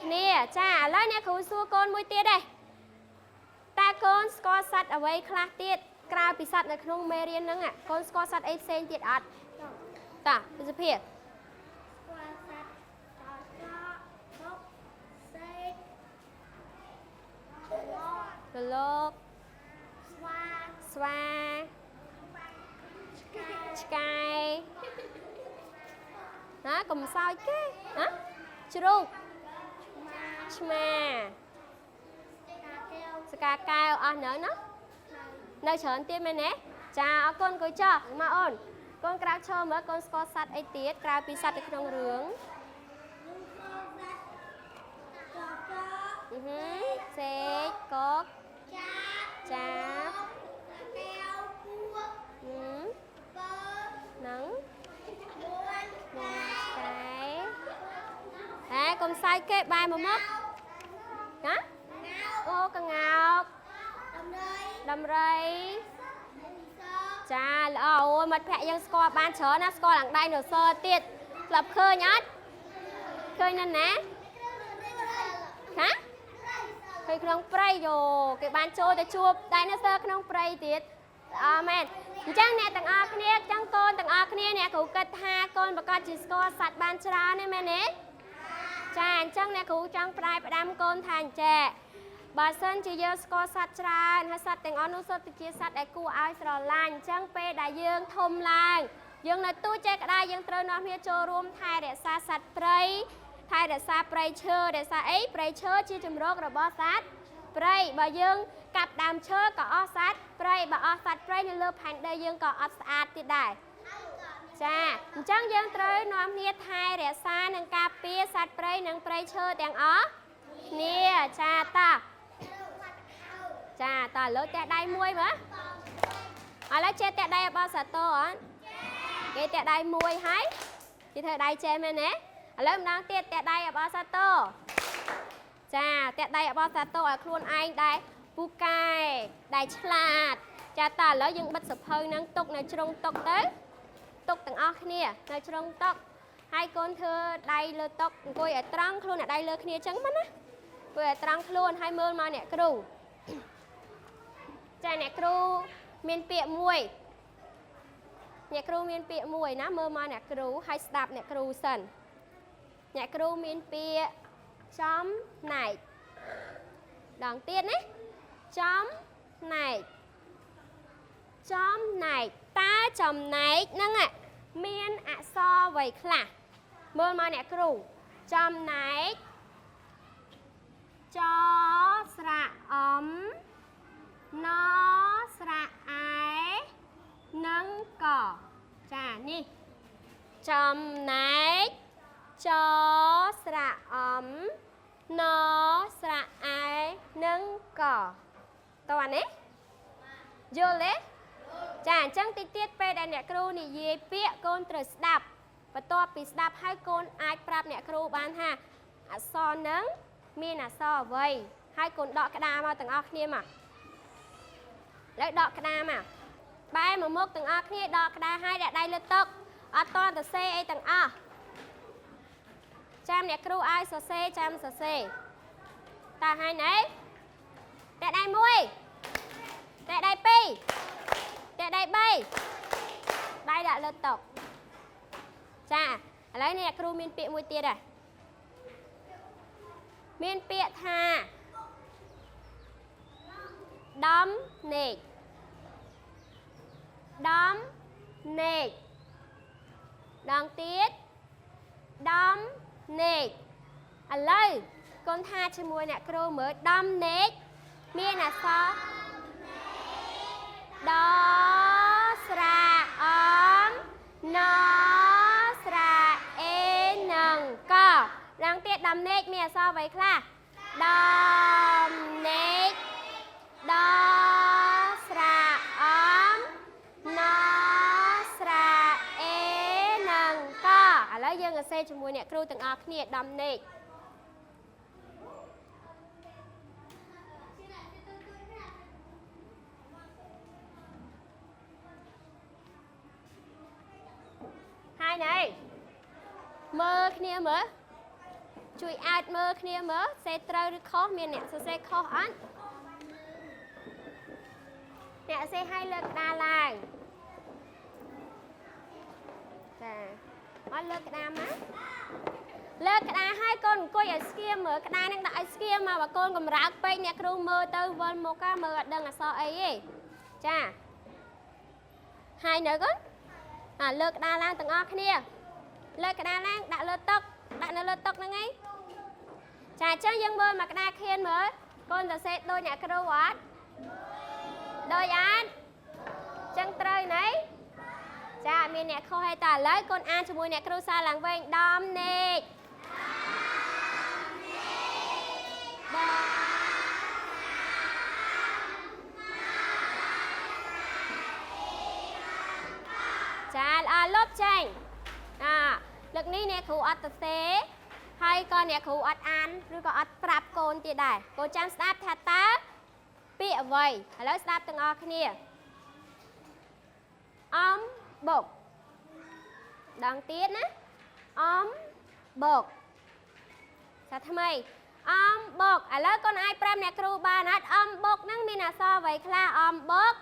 គ្នាចាឥឡូវអ្នកគ្រូសួរកូនមួយទៀតដែរតើ កូនស្គាល់សត្វអ្វីខ្លះទៀតក្រៅពីសត្វនៅក្នុងមេរៀនហ្នឹងកូនស្គាល់សត្វអីផ្សេងទៀតអត់តាពិសុភាលលោកស្វាឆ្កែណាកុំសើចគេណាជ្រូកឆ្មាស្កាកែវអស់នៅណានៅច្រើនទៀតមែនទេចាអរគុណគូចោះមកអូនកូនក្រៅឈរមើលកូនស្គាល់សត្វអីទៀតក្រៅពីសត្វនៅក្នុងរឿងសេកកកចានឹងតែកុំសើចគេបាយមកមកណាអូកងោកដំរីចាល្អអូយមិត្តភក្តិយើងស្គាល់បានច្រើនណាស្គាល់ឡើងដៃនៅសើទៀតស្លាប់ឃើញអត់ឃើញនៅណាហាឃើញក្នុងព្រៃយោគេបានចូលទៅជួបដៃនៅសើក្នុងព្រៃទៀតអមែនអញ្ចឹងអ្នកទាំងអស់គ្នាអញ្ចឹងកូនទាំងអស់គ្នាអ្នកគ្រូគិតថាកូនប្រកាសជាស្គាល់សត្វបានច្រើនទេមែនទេចាអញ្ចឹងអ្នកគ្រូចង់ផ្ដាំកូនថាអញ្ចេះបើសិនជាយើងស្គាល់សត្វច្រើនហើយសត្វទាំងអស់នោះសុទ្ធតែជាសត្វដែលគួរឲ្យស្រឡាញ់អញ្ចឹងពេលដែលយើងធំឡើងយើងនៅទូចេះក្តារយើងត្រូវនាំគ្នាចូលរួមថែរក្សាសត្វព្រៃថែរក្សាព្រៃឈើរក្សាអីព្រៃឈើជាជំរករបស់សត្វព្រៃបើយើងកាប់ដើមឈើក៏អស់សត្វព្រៃបើអស់សត្វព្រៃនៅលើផែនដីយើងក៏អត់ស្អាតទៀតដែរចាអញ្ចឹងយើងត្រូវនាំគ្នាថែរក្សានិងការពារសត្វព្រៃនិងព្រៃឈើទាំងអស់គ្នាចាតាចាតើលើផ្ទះដៃមួយមើលឥឡូវចេះផ្ទះដៃអបសាទរអត់គេផ្ទះដៃមួយហើយគេធ្វើដៃចេះមែនទេឥឡូវម្ដងទៀតផ្ទះដៃអបសាទរចាផ្ទះដៃអបសាទរឲ្យខ្លួនឯងដែរពូកែដែរឆ្លាតចាតើឥឡូវយើងបិទសភៅនឹងទុកនៅជ្រុងតុទៅទុកទាំងអស់គ្នានៅជ្រុងតុហើយកូនធ្វើដៃលើតុអង្គុយឲ្យត្រង់ខ្លួនអ្នកដៃលើគ្នាអញ្ចឹងមកណាអង្គុយឲ្យត្រង់ខ្លួនហើយមើលមកអ្នកគ្រូចាអ្នកគ្រូមានពាក្យមួយអ្នកគ្រូមានពាក្យមួយណាមើលមកអ្នកគ្រូហើយស្ដាប់អ្នកគ្រូសិនអ្នកគ្រូមានពាក្យចំណែកដងទៀតណាចំណែកតើចំណែកហ្នឹងមានអក្សរអ្វីខ្លះមើលមកអ្នកគ្រូចំណែកចស្រៈអំណស្រៈអែនិងកចានេះចំណែកចស្រៈអំណស្រៈអែនិងកតើនេះយល់ទេចាអញ្ចឹងតិចទៀតពេលដែលអ្នកគ្រូនិយាយពាក្យកូនត្រូវស្ដាប់បន្ទាប់ពីស្ដាប់ហើយកូនអាចប្រាប់អ្នកគ្រូបានថាអក្សរនឹងមានអក្សរអ្វីហើយកូនដកក្តារមកទាំងអស់គ្នាមកលើដកក្តារមកបែរមកមុខទាំងអស់គ្នាដកក្តារឲ្យដាក់ដៃលើតុអត់តន់ទៅសេអីទាំងអស់ចាំអ្នកគ្រូឲ្យសរសេរចាំសរសេរតើហើយណែតែដៃ1តែដៃ2តែដៃ3ដៃដាក់លើតុចាឥឡូវនេះអ្នកគ្រូមានពាក្យមួយទៀតហ៎មានពាក្យថាដំណេកដងទៀតដំណេកឥឡូវកូនថាជាមួយអ្នកគ្រូមើលដំណេកមានអក្សរដស្រៈអំណស្រៈអេនិងកដងទៀតដំណេកមានអក្សរអ្វីខ្លះដំណេកដស្រៈអំណស្រៈអេនិងកឥឡូវយើងសរសេរជាមួយអ្នកគ្រូទាំងអស់គ្នាដំណេកហើយណែមើលគ្នាមើលជួយអាចមើលគ្នាមើលសេត្រូវឬខុសមានអ្នកសរសេរខុសអត់ អ្នកសេឲ្យលើកក្តារឡើងចាអត់លើកក្តារមកលើកក្តារឲ្យកូនអង្គុយឲ្យស្គៀមមើលក្តារនឹងដាក់ឲ្យស្គៀមមកបើកូនកំរើកពេកអ្នកគ្រូមើលទៅវិលមកមើលអត់ដឹងអក្សរអីទេចាហើយនៅកូនលើកក្តារឡើងទាំងអស់គ្នាលើកក្តារឡើងដាក់លើតុដាក់នៅលើតុហ្នឹងឯងចាអញ្ចឹងយើងមើលមកក្តារខៀនមើលកូនសរសេរដូចអ្នកគ្រូអត់ដូចអត់ចឹងត្រូវណៃចាមានអ្នកខុសហើយតើឥឡូវកូនអានជាមួយអ្នកគ្រូសារឡើងវិញដំណេកចាល្អលុបចេញលើកនេះអ្នកគ្រូអត់សរសេរហើយក៏អ្នកគ្រូអត់អានឬក៏អត់ប្រាប់កូនទៀតដែរកូនចាំស្ដាប់ថាតើពាក្យអ្វីឥឡូវស្ដាប់ទាំងអស់គ្នាអំបុកដងទៀតណាអំបុកសាថ្មីអំបុកឥឡូវកូនអាចប្រាប់អ្នកគ្រូបានអត់អំបុកហ្នឹងមានអក្សរអ្វីខ្លះអំបុក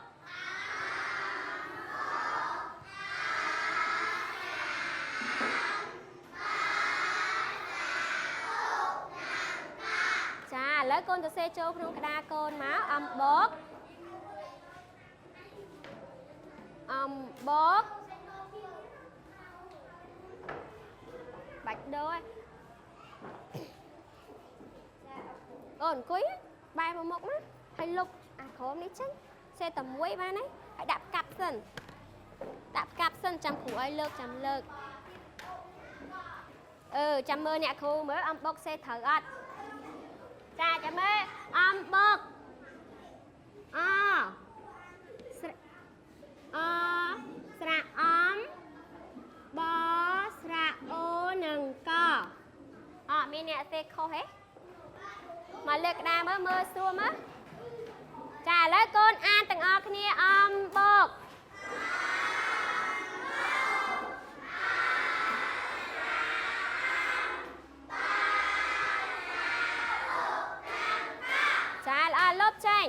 ចាឥឡូវកូនសរសេរចូលក្នុងក្តារកូនមកអំបុកអំបុកបាច់ដូរអូនអង្គុយបែរមកមុខណាហើយលុបអាក្រមនេះចេញសេតែមួយបានហើយហើយដាក់កាប់សិនដាក់កាប់សិនចាំគ្រូឲ្យលើកចាំលើកចាំមើលអ្នកគ្រូមើលអំបុកសេត្រូវអត់ចាចាំមើលអំបុកស្រៈអំបស្រៈអូនិងកមានអ្នកសេខុសហេមកលើកក្តារមើលស្រួលមើលចាឥឡូវកូនអានទាំងអស់គ្នាអំបុកចាល្អលុបចេញ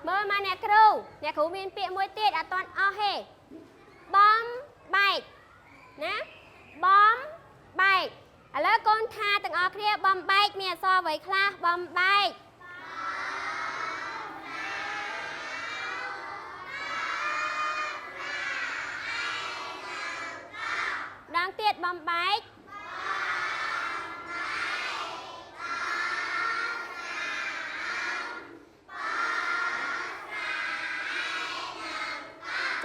មើលមកអ្នកគ្រូមានពាក្យមួយទៀតអត់ទាន់អស់ទេបំបែកណាបំបែកឥឡូវកូនថាទាំងអស់គ្នាបំបែកមានអក្សរអ្វីខ្លះបំបែកម្ដងទៀតបំបែក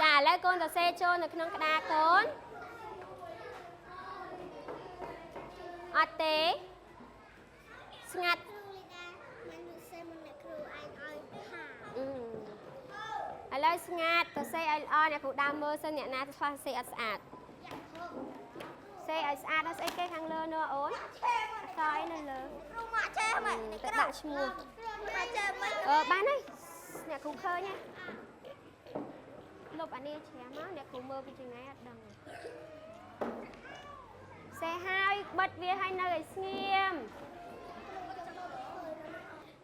ចាឥឡូវកូនសរសេរចូលនៅក្នុងក្តារកូនអត់ទេស្ងាត់មិនសេមុនអ្នកគ្រូឯងឲ្យថាឥឡូវស្ងាត់សរសេរឲ្យល្អអ្នកគ្រូដើមមើលសិនអ្នកណាខ្លះសរសេរអត់ស្អាតសេឲ្យស្អាតដល់ស្អីគេខាងលើនោះអូនអក្សរអីនៅលើគ្រូមកចេះមកទៅដាក់ឈ្មោះមកចេះមិនបានហើយអ្នកគ្រូឃើញហ៎លុបអានេះច្រាមមកអ្នកគ្រូមើលពីចម្ងាយអត់ដឹងសេហើយបិទវាឲ្យនៅឲ្យស្ងៀម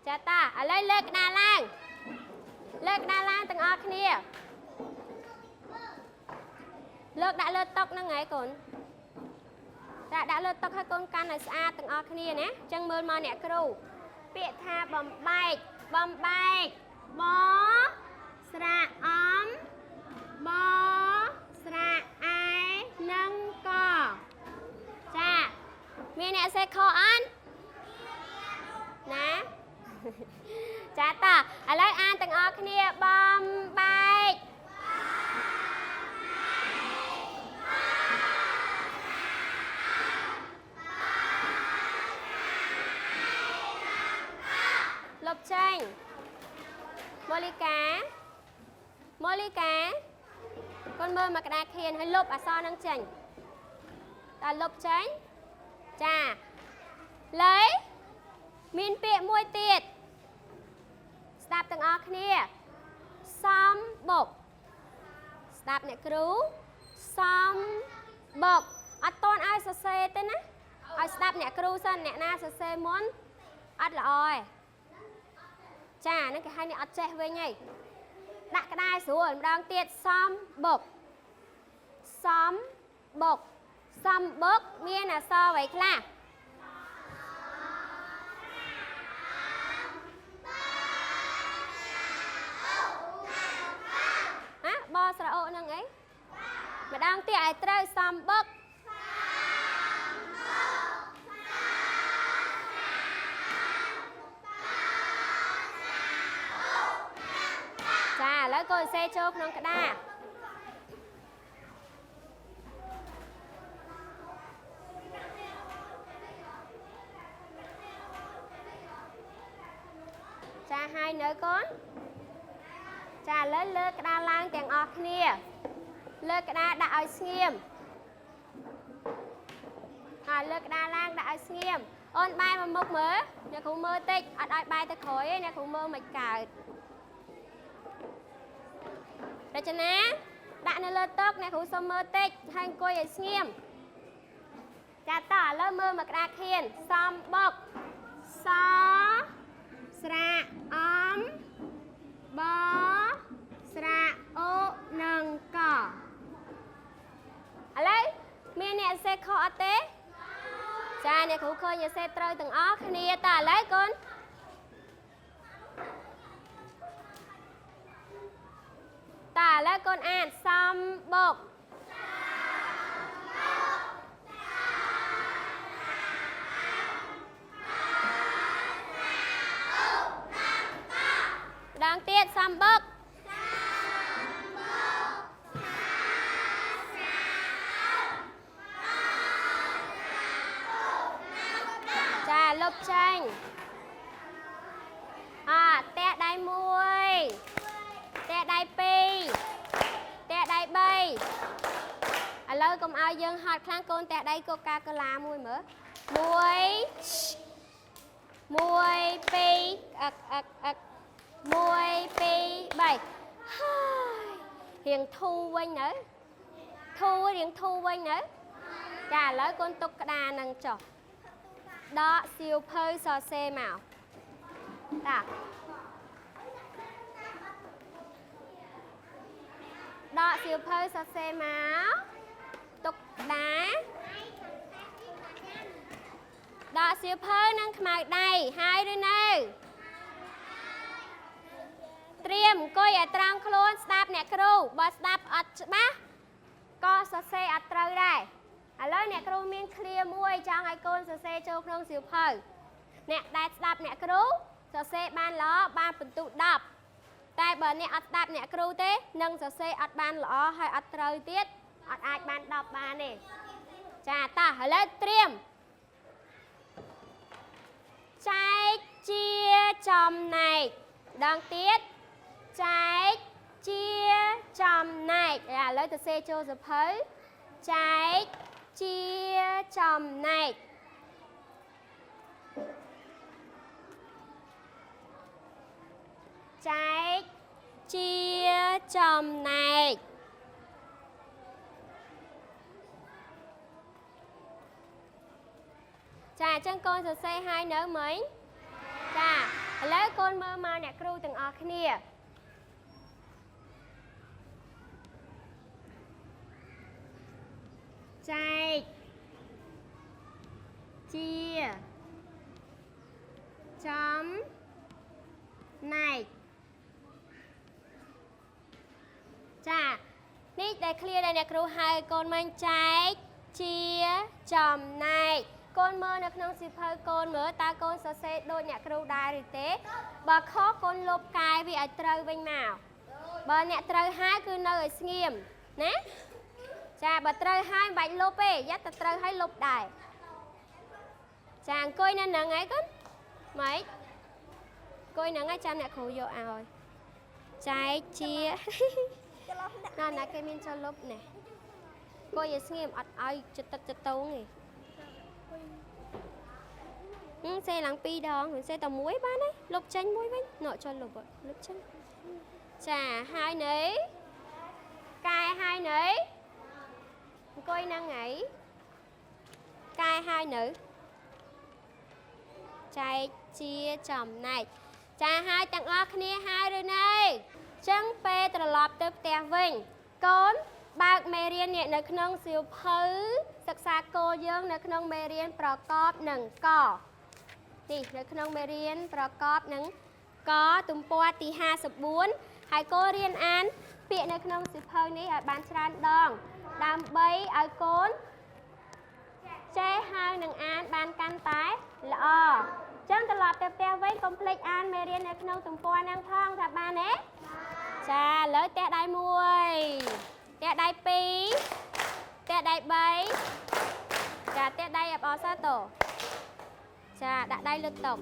ចាតាឥឡូវលើកក្តារឡើងទាំងអស់គ្នាលើកដាក់លើតុហ្នឹងហើយកូនចាដាក់លើតុឲ្យកូនកាន់ឲ្យស្អាតទាំងអស់គ្នាណាអញ្ចឹងមើលមកអ្នកគ្រូពាក្យថាបំបែកបស្រៈអំបស្រៈអែនិងកចាមានអ្នកសេខអត់ណាចាតាឥឡូវអានទាំងអស់គ្នាបំបែកលុបចេញម៉ូលីកាកូនមើលមកក្តារខៀនហើយលុបអក្សរនឹងចេញតើលុបចេញចាលើយមានពាក្យមួយទៀតស្ដាប់ទាំងអស់គ្នាសំបុកស្ដាប់អ្នកគ្រូសំបុកអត់តន់ឲ្យសរសេរទេណា ឲ្យស្ដាប់អ្នកគ្រូសិនអ្នកណាសរសេរមុនអត់ល្អទេចាហ្នឹងគេហៅអ្នកអត់ចេះវិញហីដាក់ក្តារស្រួលម្ដងទៀតសំបុកសំបុកសំបុកមានអក្សរអ្វីខ្លះបស្រអុហ្នឹងអីម្ដងទៀតឲ្យត្រូវសំបុកចាឥឡូវកូនសេចូលក្នុងក្តារចាហើយនៅកូនចាឥឡូវលើកក្តារឡើងទាំងអស់គ្នាលើកក្តារដាក់ឲ្យស្ងៀមលើកក្តារឡើងដាក់ឲ្យស្ងៀមអូនបែរមកមុខមើលអ្នកគ្រូមើលតិចអត់ឲ្យបែរទៅក្រោយទេអ្នកគ្រូមើលមិនកើតរចនាដាក់នៅលើតុអ្នកគ្រូសុំមើលតិចហើយអង្គុយឲ្យស្ងៀមចាតឥឡូវមើលមកក្តារខៀនសំបុកសស្រៈអំបស្រៈអូនិងកឥឡូវមានអ្នកសេខុសអត់ទេចាអ្នកគ្រូឃើញអ្នកសេត្រូវទាំងអស់គ្នាតឥឡូវកូនអានសំបុកម្ដងទៀតសំបុកចាលុបចេញទះដៃ1ទះដៃ2ទះដៃ3ឥឡូវកុំឲ្យយើងហត់ខ្លាំងកូនទះដៃកូកាកូឡាមួយមើល1 2អឹក1 2 3ហើយរៀងធូរវិញនៅរៀងធូរវិញនៅចាឥឡូវកូនទុកក្តារនឹងចុះដកសៀវភៅសរសេរមកតាដកសៀវភៅសរសេរមកទុកក្តារដកសៀវភៅនឹងខ្មៅដៃហើយឬនៅត្រៀមអង្គុយឲ្យត្រង់ខ្លួនស្ដាប់អ្នកគ្រូបើស្ដាប់អត់ច្បាស់ក៏សរសេរអត់ត្រូវដែរឥឡូវអ្នកគ្រូមានឃ្លាមួយចង់ឲ្យកូនសរសេរចូលក្នុងសៀវភៅអ្នកដែលស្ដាប់អ្នកគ្រូសរសេរបានល្អបានពិន្ទុ10តែបើអ្នកអត់ស្ដាប់អ្នកគ្រូទេនឹងសរសេរអត់បានល្អហើយអត់ត្រូវទៀតអត់អាចបាន10បានទេចាតោះឥឡូវត្រៀមចែកជាចំណែកម្ដងទៀតចែកជាចំណែកឥឡូវទៅសេចូលសៀវភៅចែកជាចំណែកចែកជាចំណែកចាអញ្ចឹងកូនសរសេរឲ្យនៅមិញចាឥឡូវកូនមើលមកអ្នកគ្រូទាំងអស់គ្នាចែកជាចំណែកចានេះដែលឃ្លាដែលអ្នកគ្រូហៅកូនមិញចែកជាចំណែកកូនមើលនៅក្នុងសៀវភៅកូនមើលតើកូនសរសេរដូចអ្នកគ្រូដែរឬទេបើខុសកូនលុបកាយវាឲ្យត្រូវវិញមកបើអ្នកត្រូវហើយគឺនៅឲ្យស្ងៀមណាចាបើត្រូវហើយមិនបាច់លុបទេយ៉ាត់តែត្រូវហើយលុបដែរចាអង្គុយនៅនឹងហើយកូនម៉េចអង្គុយនឹងហើយចាំអ្នកគ្រូយកឲ្យចែកជាណាគេមានចូលលុបនេះអង្គុយឲ្យស្ងៀមអត់ឲ្យចិត្តទឹកចិត្តតងទេសេឡើង2ដងសេតែមួយបានទេលុបចេញមួយវិញណកចូលលុបចេញចាហើយនៅកែហើយនៅអង្គុយហ្នឹងហើយក កែហើយនៅចែកជាចំណែកចាហើយទាំងអស់គ្នាហើយឬណែចឹងពេលត្រឡប់ទៅផ្ទះវិញកូនបើកមេរៀននេះនៅក្នុងសៀវភៅសិក្សាគោលយើងនៅក្នុងមេរៀនប្រកបនឹងកនេះនៅក្នុងមេរៀនប្រកបនឹងកទំព័រទី54ហើយកូនរៀនអានពាក្យនៅក្នុងសៀវភៅនេះឲ្យបានច្រើនដងដើម្បីឲ្យកូនចេះហើយនឹងអានបានកាន់តែល្អចឹងត្រឡប់ទៅផ្ទះវិញកុំភ្លេចអានមេរៀននៅក្នុងទំព័រហ្នឹងផងថាបានទេចាឥឡូវផ្ទះដៃ1ផ្ទះដៃ2ផ្ទះដៃ3ចាផ្ទះដៃអបអរសាទរចាដាក់ដៃលើតុ